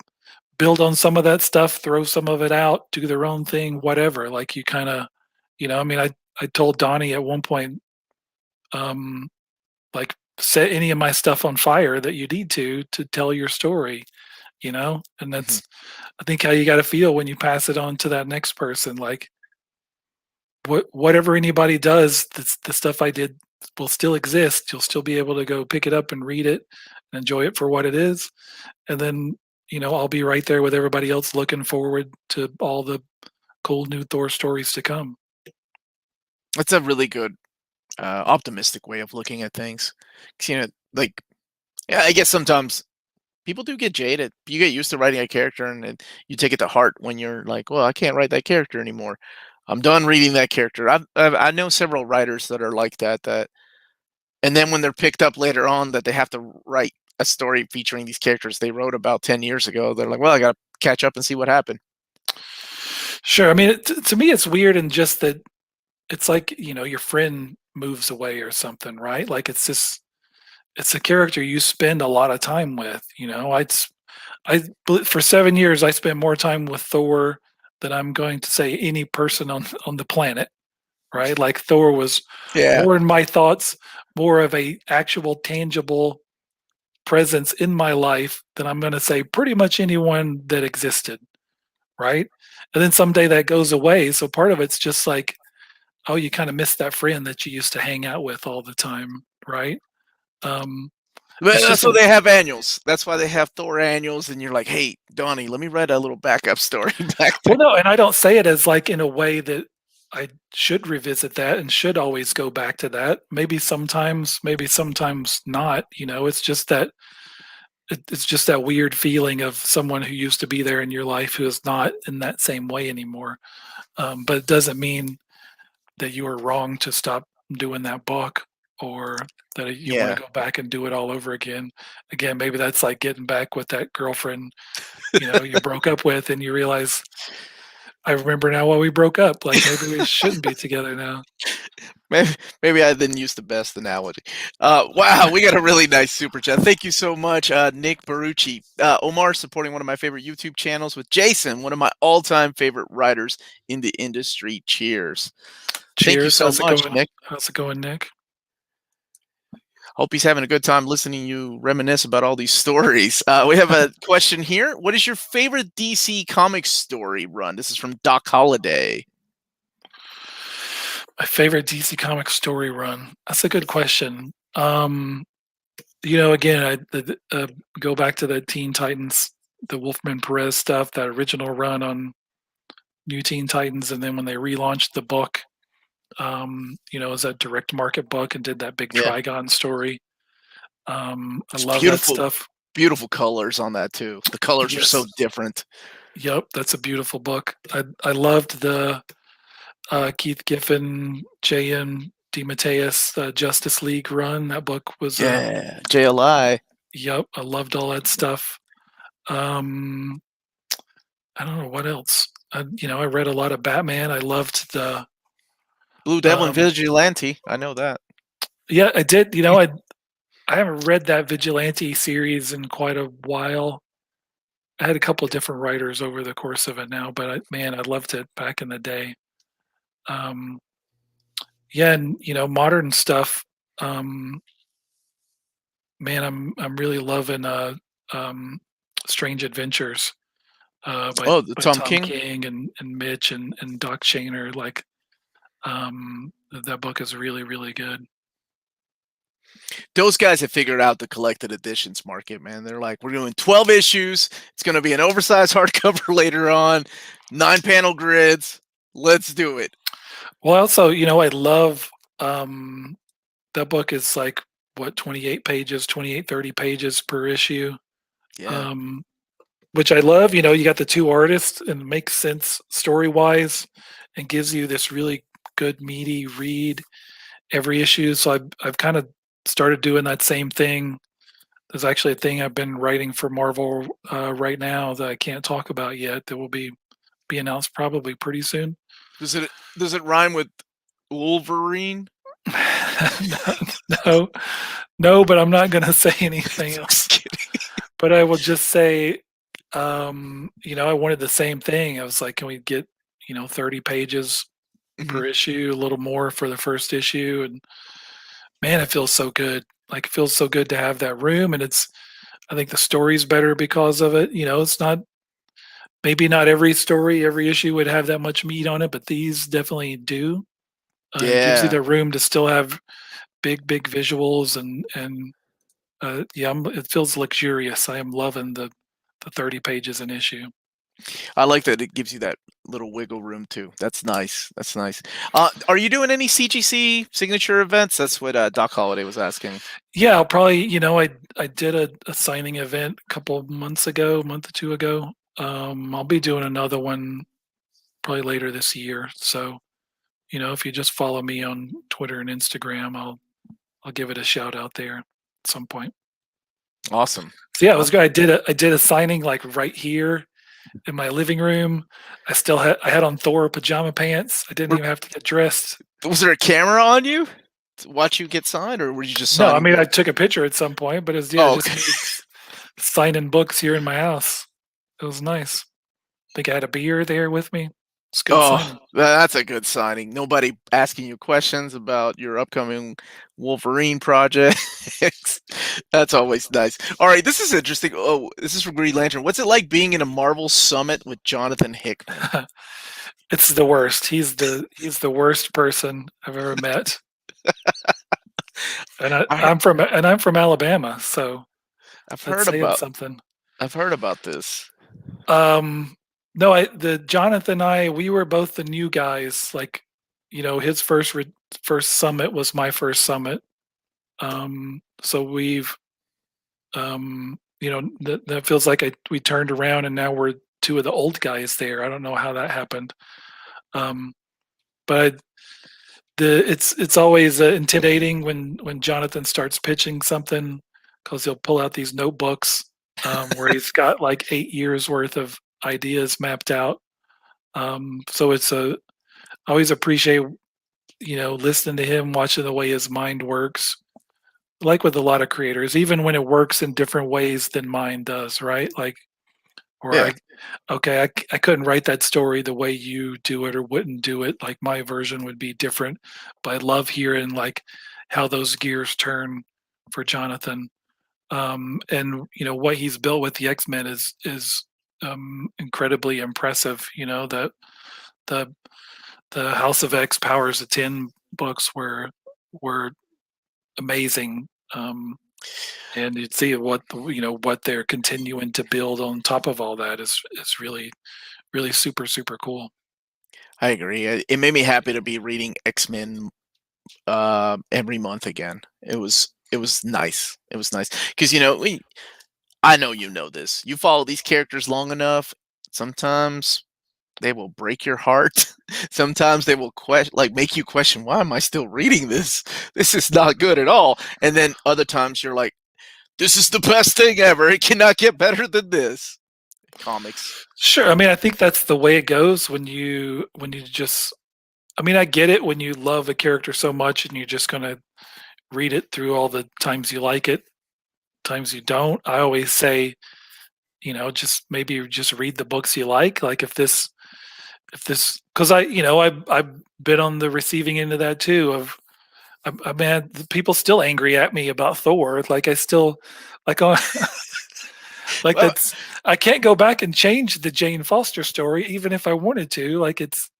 build on some of that stuff, throw some of it out, do their own thing, whatever. Like you kind of, I mean, I told Donnie at one point, um, like set any of my stuff on fire that you need to tell your story, and mhm. that's I think how you got to feel when you pass it on to that next person. Like whatever anybody does, the stuff I did will still exist. You'll still be able to go pick it up and read it and enjoy it for what it is. And then, I'll be right there with everybody else looking forward to all the cool new Thor stories to come. That's a really good, optimistic way of looking at things. 'Cause, like, yeah, I guess sometimes people do get jaded. You get used to writing a character, and then you take it to heart when you're like, "Well, I can't write that character anymore. I'm done reading that character." I know several writers that are like that. And then when they're picked up later on, that they have to write a story featuring these characters they wrote about 10 years ago. They're like, "Well, I got to catch up and see what happened." Sure. I mean, to me, it's weird and just that it's like, your friend moves away or something, right? Like it's a character you spend a lot of time with. For 7 years, I spent more time with Thor than I'm going to say any person on the planet, right? Like Thor was Yeah. more in my thoughts, more of a actual tangible presence in my life than I'm going to say pretty much anyone that existed, right? And then someday that goes away. So part of it's just like, oh, you kind of miss that friend that you used to hang out with all the time, right? Um, But it's that's just why a they have annuals. That's why they have Thor annuals, and you're like, "Hey, Donnie, let me write a little backup story back there." well, no, and I don't say it as like in a way that I should revisit that and should always go back to that. Maybe sometimes not. It's just that it's just that weird feeling of someone who used to be there in your life who is not in that same way anymore. But it doesn't mean that you were wrong to stop doing that book or that you want to Yeah. go back and do it all over again. Again, maybe that's like getting back with that girlfriend, you broke up with and you realize, I remember now why we broke up. Like maybe we shouldn't be together now. Maybe maybe I didn't use the best analogy. Wow, we got a really nice super chat. Thank you so much, Nick Barucci. Omar supporting one of my favorite YouTube channels with Jason, one of my all-time favorite writers in the industry. Cheers. Thank you Cheers. so How's it much, going? Nick. How's it going, Nick? Hope he's having a good time listening you reminisce about all these stories. We have a question here. What is your favorite DC Comics story run? This is from Doc Holliday. My favorite DC Comics story run. That's a good question. Again, go back to the Teen Titans, the Wolfman Perez stuff, that original run on New Teen Titans, and then when they relaunched the book, as a direct market book and did that big Yeah, Trigon story. I it's love that beautiful, stuff. beautiful colors on that too. The colors are so Yes. different. Yep, that's a beautiful book. I loved the Keith Giffen, J.M. DeMatteis Justice League run. That book was Yeah, JLI. yep, I loved all that stuff. Um, I don't know what else. I read a lot of Batman. I loved the Blue Devil and um, Vigilante. I know that. yeah, I did. I haven't read that Vigilante series in quite a while. I had a couple of different writers over the course of it now, but man, I loved it back in the day. Um, yeah, and modern stuff. Um, man, I'm really loving um, Strange Adventures by Oh, the Tom Tom King. King and Mitch and Doc Shaner. Like that book is really really good. Those guys have figured out the collected editions market, man. They're like, we're doing 12 issues. It's going to be an oversized hardcover later on, 9 panel grids. Let's do it. Well, also, I love that book is like what 28 pages, 28 30 pages per issue. Yeah. Um, which I love. You got the two artists and it makes sense story wise and gives you this really good meaty read every issue. So I've kind of started doing that same thing. There's actually a thing I've been writing for Marvel right now that I can't talk about yet. That will be announced probably pretty soon. Does it rhyme with Wolverine? No, no, but I'm not going to say anything else. Just kidding. But I will just say, I wanted the same thing. I was like, can we get 30 pages Mhm. per issue, a little more for the first issue, and man, it feels so good. Like it feels so good to have that room, and I think the story's better because of it. It's not maybe not every story, every issue would have that much meat on it, but these definitely do. It gives you Yeah. the room to still have big visuals and yeah, it feels luxurious. I am loving the 30 pages an issue. I like that it gives you that little wiggle room too. That's nice. That's nice. Are you doing any CGC signature events? That's what Doc Holliday was asking. Yeah, I'll probably, I did a signing event a couple of months ago, a month or two ago. I'll be doing another one probably later this year. So, if you just follow me on Twitter and Instagram, I'll give it a shout out there at some point. Awesome. So yeah, it was Awesome. good. I did a signing like right here in my living room. I had on Thor pajama pants. I didn't Were- even have to get dressed. Was there a camera on you to watch you get signed, or were you just No, I signing mean I books? took a picture at some point, but it's yeah, Oh, just okay. me signing books here in my house. It was nice. Think I had a beer there with me. It's good Oh, signing. that's a good signing. Nobody asking you questions about your upcoming Wolverine project. That's always nice. All right, this is interesting. Oh, this is from Green Lantern. What's it like being in a Marvel summit with Jonathan Hickman? It's the worst. He's the worst person I've ever met. And I heard, I'm from Alabama, so I've that's heard saying about something. I've heard about this. No, the Jonathan and I, we were both the new guys. Like, his first summit was my first summit. So we've, that feels like we turned around and now we're two of the old guys there. I don't know how that happened. Um, but it's always intimidating when Jonathan starts pitching something because he'll pull out these notebooks where he's got like 8 years worth of ideas mapped out. So I always appreciate listening to him, watching the way his mind works. Like with a lot of creators, even when it works in different ways than mine does, right? Like, or Yeah, I couldn't write that story the way you do it or wouldn't do it. Like my version would be different, but I love hearing like how those gears turn for Jonathan. And what he's built with the X-Men is incredibly impressive. The the House of X Powers of 10 books were amazing. And you'd see what they're continuing to build on top of all that is really super cool. I agree. It made me happy to be reading X-Men every month again. It was nice. It was nice because I know you know this. You follow these characters long enough, sometimes they will break your heart. Sometimes they will make you question, why am I still reading this? This is not good at all. And then other times you're like, this is the best thing ever. It cannot get better than this. Comics. Sure, I mean, I think that's the way it goes when you just. I mean, I get it when you love a character so much and you're just gonna read it through all the times you like it, times you don't. I always say, just maybe just read the books you like. Like if this, because I've been on the receiving end of that too. I mean, people still angry at me about Thor. Like I still, like, like Well, that's I can't go back and change the Jane Foster story, even if I wanted to. Like it's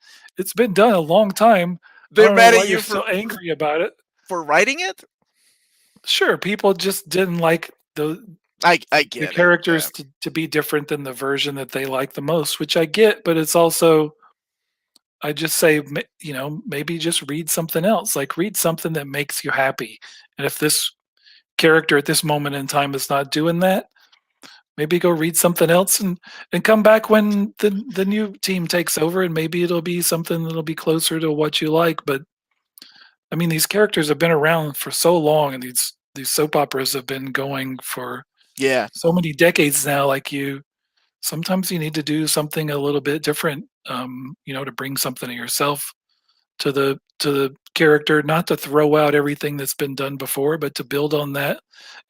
been done a long time. I they're don't know mad why at you're you so angry about it. for writing it. Sure, people just didn't like I the get it. Yeah. characters to be different than the version that they like the most, which I get, but it's also I just say, maybe just read something else. Like read something that makes you happy. And if this character at this moment in time is not doing that, maybe go read something else and come back when the new team takes over and maybe it'll be something that'll be closer to what you like. But I mean, these characters have been around for so long and these soap operas have been going for Yeah. so many decades now. Like sometimes you need to do something a little bit different, to bring something of yourself to the character, not to throw out everything that's been done before, but to build on that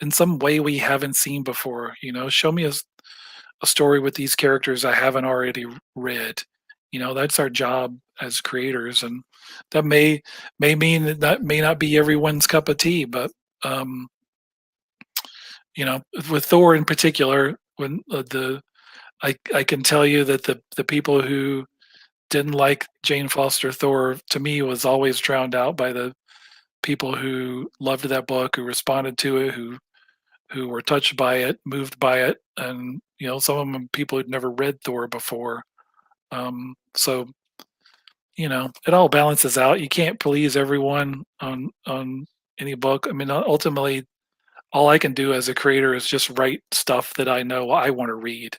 in some way we haven't seen before. Show me a story with these characters I haven't already read. That's our job as creators, and that may mean that may not be everyone's cup of tea, but um, with Thor in particular, when I can tell you that the people who didn't like Jane Foster Thor to me was always drowned out by people who loved that book, who responded to it, who were touched by it, moved by it, and some of them people who'd never read Thor before. So it all balances out. You can't please everyone on any book. I mean, ultimately, all I can do as a creator is just write stuff that I know I want to read.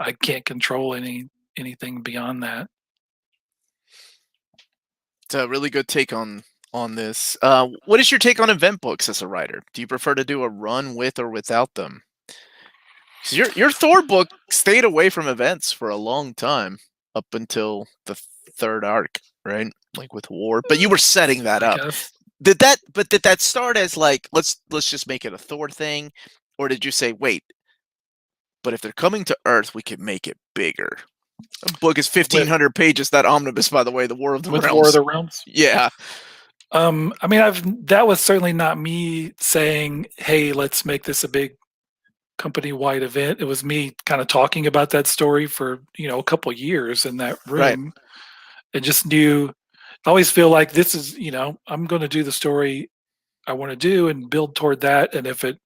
I can't control anything beyond that. It's a really good take on this. What is your take on event books as a writer? Do you prefer to do a run with or without them? 'Cause your Thor book stayed away from events for a long time, up until the third arc, right? Like with war, but you were setting that I up. guess. Did that start as like let's just make it a Thor thing, or did you say wait, but if they're coming to Earth, we could make it bigger? The book is with 1,500 pages. That omnibus, by the way, the War of the with War of Realms. the Realms. Yeah, I mean, that was certainly not me saying, "Hey, let's make this a big company-wide event." It was me kind of talking about that story for a couple years in that right. room, and just knew. I always feel like this is, I'm going to do the story I want to do and build toward that. And if it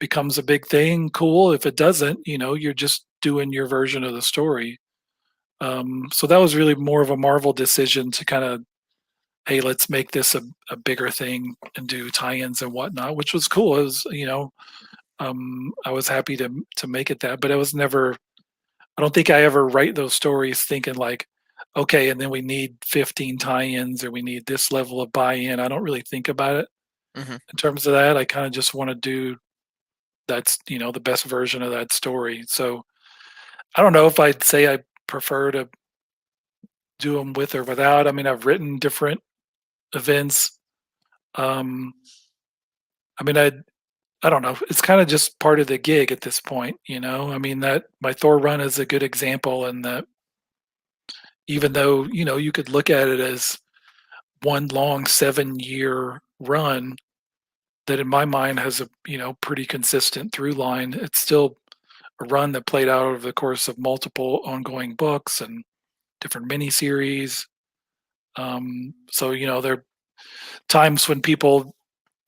becomes a big thing, cool. If it doesn't, you're just doing your version of the story. So that was really more of a Marvel decision to kind of, hey, let's make this a bigger thing and do tie-ins and whatnot, which was cool. It was, I was happy to make it that, but it was never. I don't think I ever write those stories thinking like, okay, and then we need 15 tie-ins or we need this level of buy-in. I don't really think about it Hmm. in terms of that. I kind of just want to do that's the best version of that story. So I don't know if I'd say I prefer to do them with or without. I mean, I've written different events. Um, I mean, I don't know. It's kind of just part of the gig at this point. I mean, that my Thor run is a good example, and that even though you could look at it as one long 7-year run, that in my mind has a pretty consistent through line. It's still a run that played out over the course of multiple ongoing books and different miniseries. So there are times when people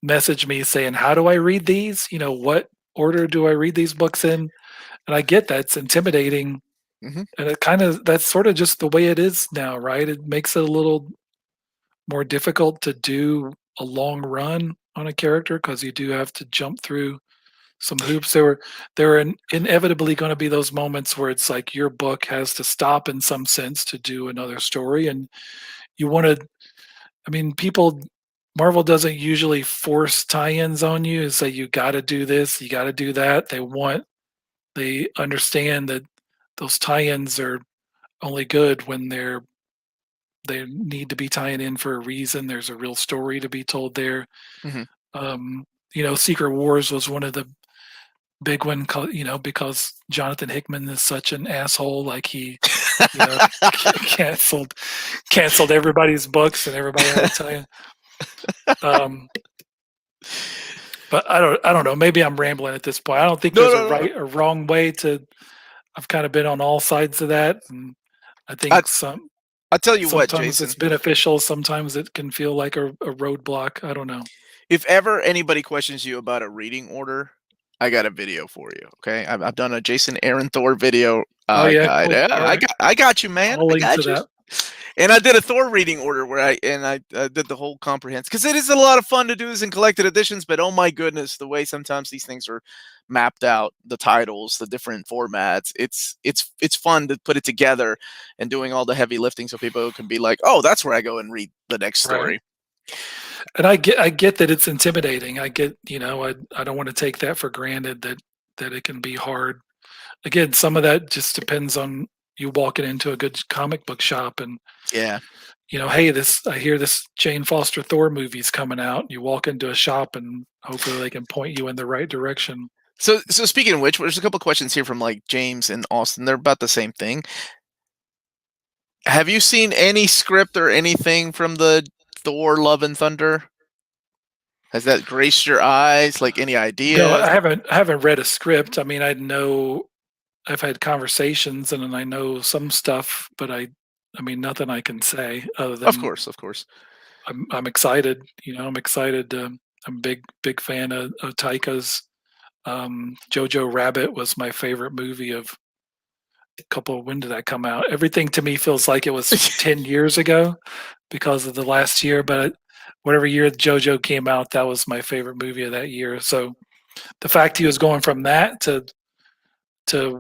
message me saying, "How do I read these? What order do I read these books in?" And I get that it's intimidating, Hmm. and that's sort of just the way it is now, right? It makes it a little more difficult to do a long run on a character because you do have to jump through some hoops. There are inevitably going to be those moments where it's like your book has to stop in some sense to do another story, and you want to. I mean, people. Marvel doesn't usually force tie-ins on you and say you got to do this, you got to do that. They understand that those tie-ins are only good when they need to be tying in for a reason. There's a real story to be told there. Hmm. Um, Secret Wars was one of the big one, because Jonathan Hickman is such an asshole. Like he, you know, canceled everybody's books and everybody had to tie in. Um, but I don't know. Maybe I'm rambling at this point. I don't think No, there's a no, no. right or wrong way to. I've kind of been on all sides of that, and I I think I tell you what, sometimes it's Jason. beneficial. Sometimes it can feel like a roadblock. I don't know. If ever anybody questions you about a reading order, I got a video for you. Okay, I've done a Jason Aaron Thor video. Oh yeah, Guide. cool. Yeah, All right, I got you, man. I'll I link to got you. that. And I did a Thor reading order where I did the whole comprehensive because it is a lot of fun to do this in collected editions. But oh my goodness, the way sometimes these things are mapped out, the titles, the different formats. It's fun to put it together and doing all the heavy lifting so people can be like, oh, that's where I go and read the next Right. story. And I get that it's intimidating. I get, I don't want to take that for granted that it can be hard. Again, some of that just depends on you walking into a good comic book shop and Yeah. hey, I hear this Jane Foster Thor movie's coming out. You walk into a shop and hopefully they can point you in the right direction. So speaking of which, there's a couple questions here from like James and Austin. They're about the same thing. Have you seen any script or anything from the Thor Love and Thunder? Has that graced your eyes? Like any No, ideas? I haven't read a script. I mean, I know I've had conversations and I know some stuff, but I mean nothing I can say other Of than course, of course. I'm excited. I'm excited. I'm a big fan of Taika's. Jojo Rabbit was my favorite movie of a couple. When did that come out? Everything to me feels like it was 10 years ago because of the last year. But whatever year Jojo came out, that was my favorite movie of that year. So the fact he was going from that to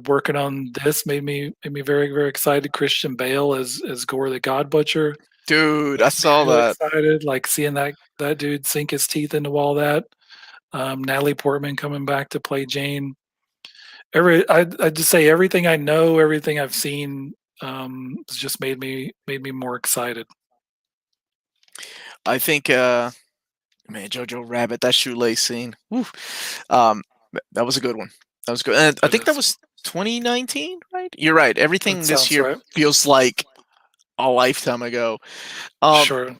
working on this made me very very excited. Christian Bale as Gore the God Butcher Dude, I makes me saw really that. excited. Like seeing that dude sink his teeth into all that. Natalie Portman coming back to play Jane. I just say everything I know, everything I've seen, has just made me more excited. I think, man, Jojo Rabbit, that shoelace scene. Woo. That was a good one. That was good. And I It think that is. was 2019, right? You're right. That Everything this sounds year right. feels like a lifetime ago. Um, Sure.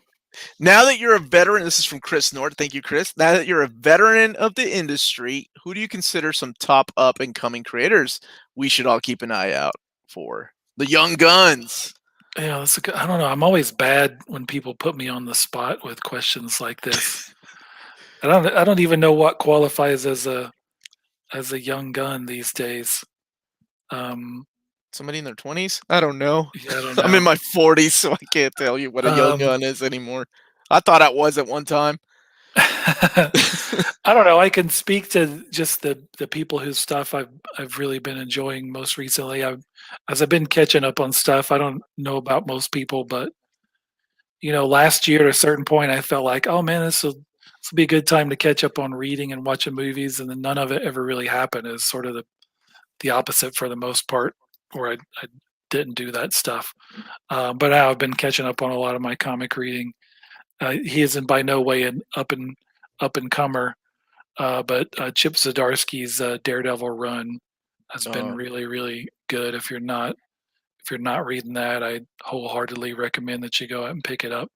Now that you're a veteran, this is from Chris Nord. Thank you, Chris. Now that you're a veteran of the industry, who do you consider some top up and coming creators we should all keep an eye out for? The young guns. Yeah, that's a good. I don't know. I'm always bad when people put me on the spot with questions like this. I don't even know what qualifies as a young gun these days. Um, Somebody in their 20s? I don't know. yeah, I don't I'm in know. my 40s, so I can't tell you what a young Um, gun is anymore. I thought I was at one time. I don't know. I can speak to just the people whose stuff I've really been enjoying most recently. As I've been catching up on stuff. I don't know about most people, but last year at a certain point, I felt like, oh man, this will be a good time to catch up on reading and watching movies, and then none of it ever really happened. Is sort of the opposite for the most part, where I didn't do that stuff. But now I've been catching up on a lot of my comic reading. He isn't by no way an up and comer, but Chip Zdarsky's Daredevil run has been Oh, really really good. If you're not reading that, I wholeheartedly recommend that you go out and pick it up.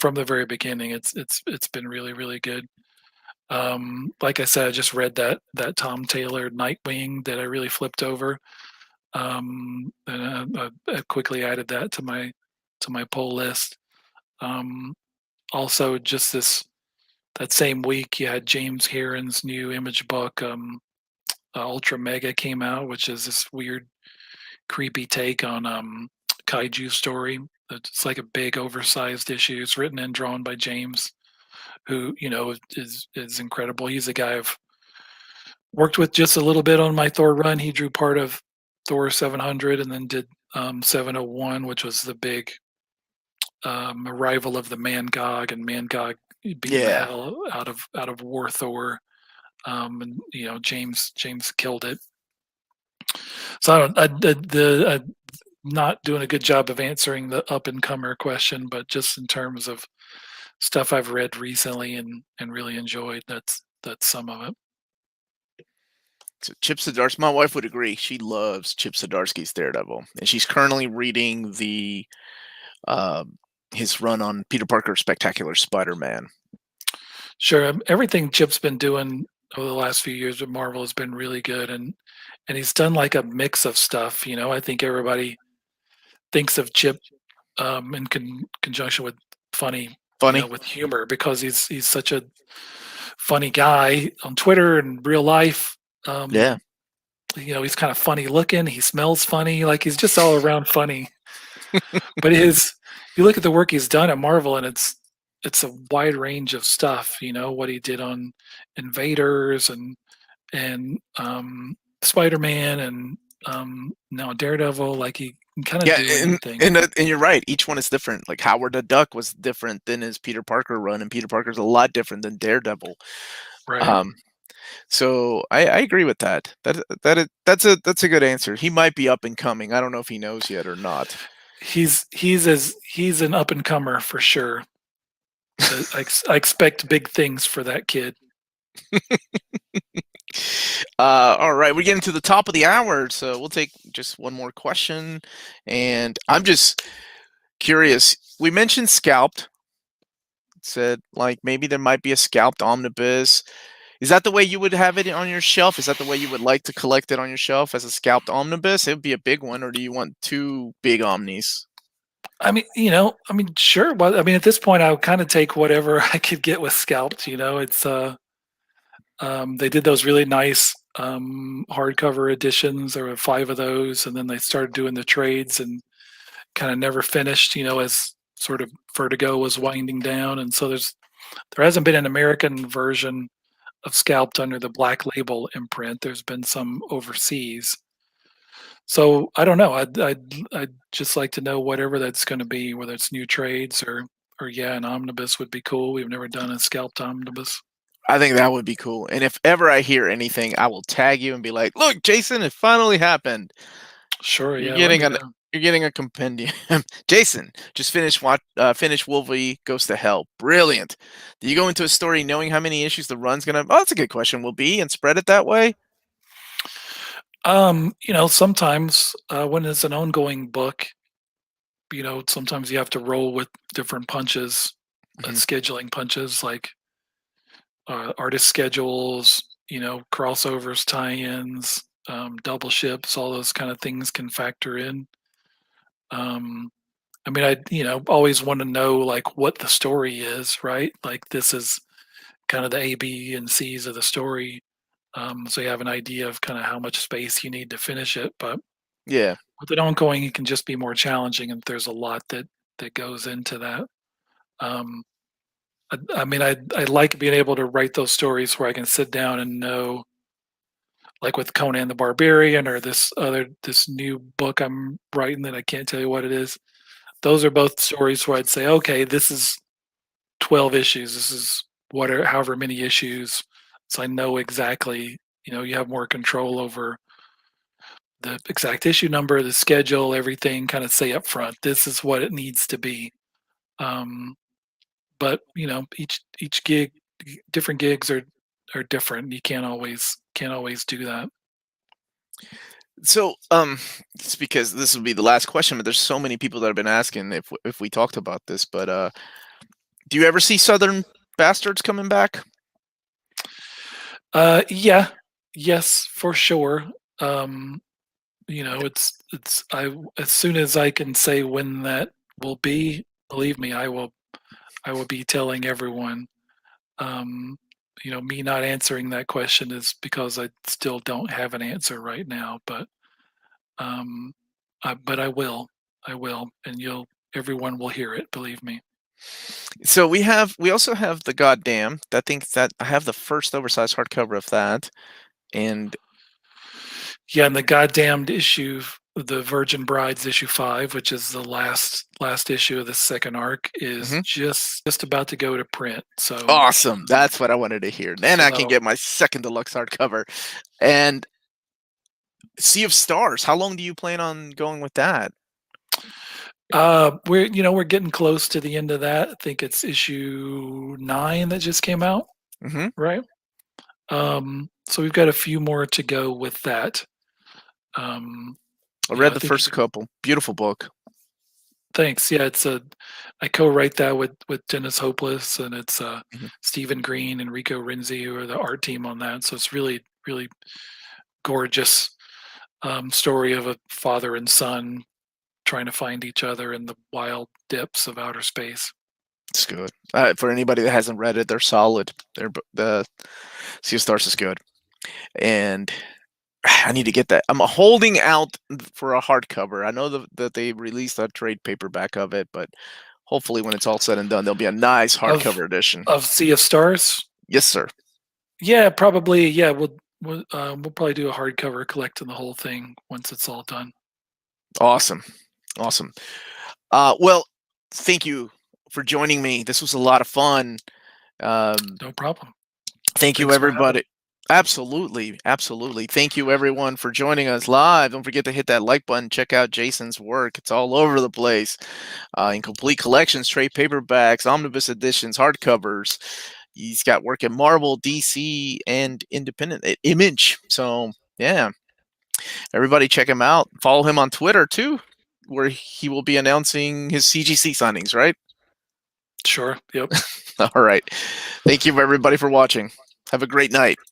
From the very beginning, it's been really really good. Like I said, I just read that Tom Taylor Nightwing that I really flipped over, and I quickly added that to my pull list. Um, Also, just that same week, you had James Heron's new Image book, Ultra Mega, came out, which is this weird, creepy take on kaiju story. It's like a big, oversized issue. It's written and drawn by James, who is incredible. He's a guy I've worked with just a little bit on my Thor run. He drew part of Thor 700 and then did 701, which was the big arrival of the Mangog, and Mangog beating the yeah. hell out of War Thor. And James killed it. So I don't. I'm not doing a good job of answering the up and comer question, but just in terms of stuff I've read recently and really enjoyed, that's some of it. So Chip Zdarsky, my wife would agree. She loves Chip Zdarsky's Daredevil, and she's currently reading the uh, his run on Peter Parker's Spectacular Spider-Man. Sure, everything Chip's been doing over the last few years with Marvel has been really good, and he's done like a mix of stuff. I think everybody thinks of Chip in conjunction with funny, Funny, with humor, because he's such a funny guy on Twitter and real life. yeah. Um, he's kind of funny looking. He smells funny. Like he's just all around funny. But you look at the work he's done at Marvel, and it's a wide range of stuff. What he did on Invaders and Spider-Man and now Daredevil. Like he can kind of Yeah, do and anything. and uh, and you're right. Each one is different. Like Howard the Duck was different than his Peter Parker run, and Peter Parker's a lot different than Daredevil. Right. Um, so I agree with that. That's a good answer. He might be up and coming. I don't know if he knows yet or not. He's an up and comer for sure. I expect big things for that kid. All right, we're getting to the top of the hour, so we'll take just one more question. And I'm just curious. We mentioned Scalped. Said like maybe there might be a Scalped omnibus. Is that the way you would have it on your shelf? Is that the way you would like to collect it on your shelf as a Scalped omnibus? It would be a big one, or do you want two big omnis? I mean, sure. Well, I mean, at this point, I would kind of take whatever I could get with Scalped. It's they did those really nice hardcover editions. There were 5 of those, and then they started doing the trades and kind of never finished. As sort of Vertigo was winding down, and so there hasn't been an American version of Scalped under the Black Label imprint. There's been some overseas. So I don't know. I'd just like to know whatever that's going to be, whether it's new trades or yeah, an omnibus would be cool. We've never done a scalped omnibus. I think that would be cool. And if ever I hear anything, I will tag you and be like, "Look, Jason, it finally happened. Sure, You're yeah, let getting me an know. you're getting a compendium." Jason, just finish Wolverine Goes to Hell. Brilliant. Do you go into a story knowing how many issues the run's gonna? Oh, that's a good question. Will be and spread it that way. Sometimes when it's an ongoing book, sometimes you have to roll with different punches, Mhm. scheduling punches like artist schedules, crossovers, tie-ins, double ships, all those kind of things can factor in. Um, I mean, I always want to know like what the story is, right? Like this is kind of the A, B, and C's of the story, so you have an idea of kind of how much space you need to finish it. But Yeah. with an ongoing, it can just be more challenging, and there's a lot that goes into that. Um, I mean, I like being able to write those stories where I can sit down and know, like with Conan the Barbarian or this new book I'm writing that I can't tell you what it is. Those are both stories where I'd say, okay, this is 12 issues. This is however many issues. So I know exactly, you have more control over the exact issue number, the schedule, everything kind of say up front, this is what it needs to be. Um, but each gig, different gigs are different. You can't always do that. So, it's because this will be the last question, but there's so many people that have been asking if we talked about this. But do you ever see Southern Bastards coming back? Yeah, yes, for sure. Um, it's I as soon as I can say when that will be, believe me, I will be telling everyone. Um, me not answering that question is because I still don't have an answer right now, um, but I will, and everyone will hear it. Believe me. So we also have the Goddamn. I think that I have the first oversized hardcover of that, and Yeah, and the goddamned issue, the Virgin Brides issue 5, which is the last issue of the second arc, is mhm. just about to go to print. So, Awesome. That's what I wanted to hear. Then I can so get my second deluxe hardcover. And Sea of Stars. How long do you plan on going with that? we're getting close to the end of that. I think it's issue 9 that just came out, Hmm. right? So we've got a few more to go with that. Um, I read I the think first couple. Beautiful book. thanks. Yeah, I co-write that with Dennis Hopeless, and it's Mhm. Stephen Green and Rico Renzi who are the art team on that. So it's really really gorgeous story of a father and son trying to find each other in the wild depths of outer space. It's good. For anybody that hasn't read it, they're solid. The Sea of Stars is good. And I need to get that. I'm holding out for a hardcover. I know that they released a trade paperback of it, but hopefully when it's all said and done, there'll be a nice of hardcover edition. of Sea of Stars. Yes, sir. Yeah, probably. Yeah, we'll probably do a hardcover collecting the whole thing once it's all done. Awesome. Awesome. Well, thank you for joining me. This was a lot of fun. Um, No problem. Thank you, Thanks for having me. everybody. Absolutely. Absolutely. Thank you, everyone, for joining us live. Don't forget to hit that like button. Check out Jason's work. It's all over the place. In complete collections, trade paperbacks, omnibus editions, hardcovers. He's got work at Marvel, DC, and Independent Image. So, yeah, everybody check him out. Follow him on Twitter, too, where he will be announcing his CGC signings, right? Sure. Yep. All right. Thank you, everybody, for watching. Have a great night.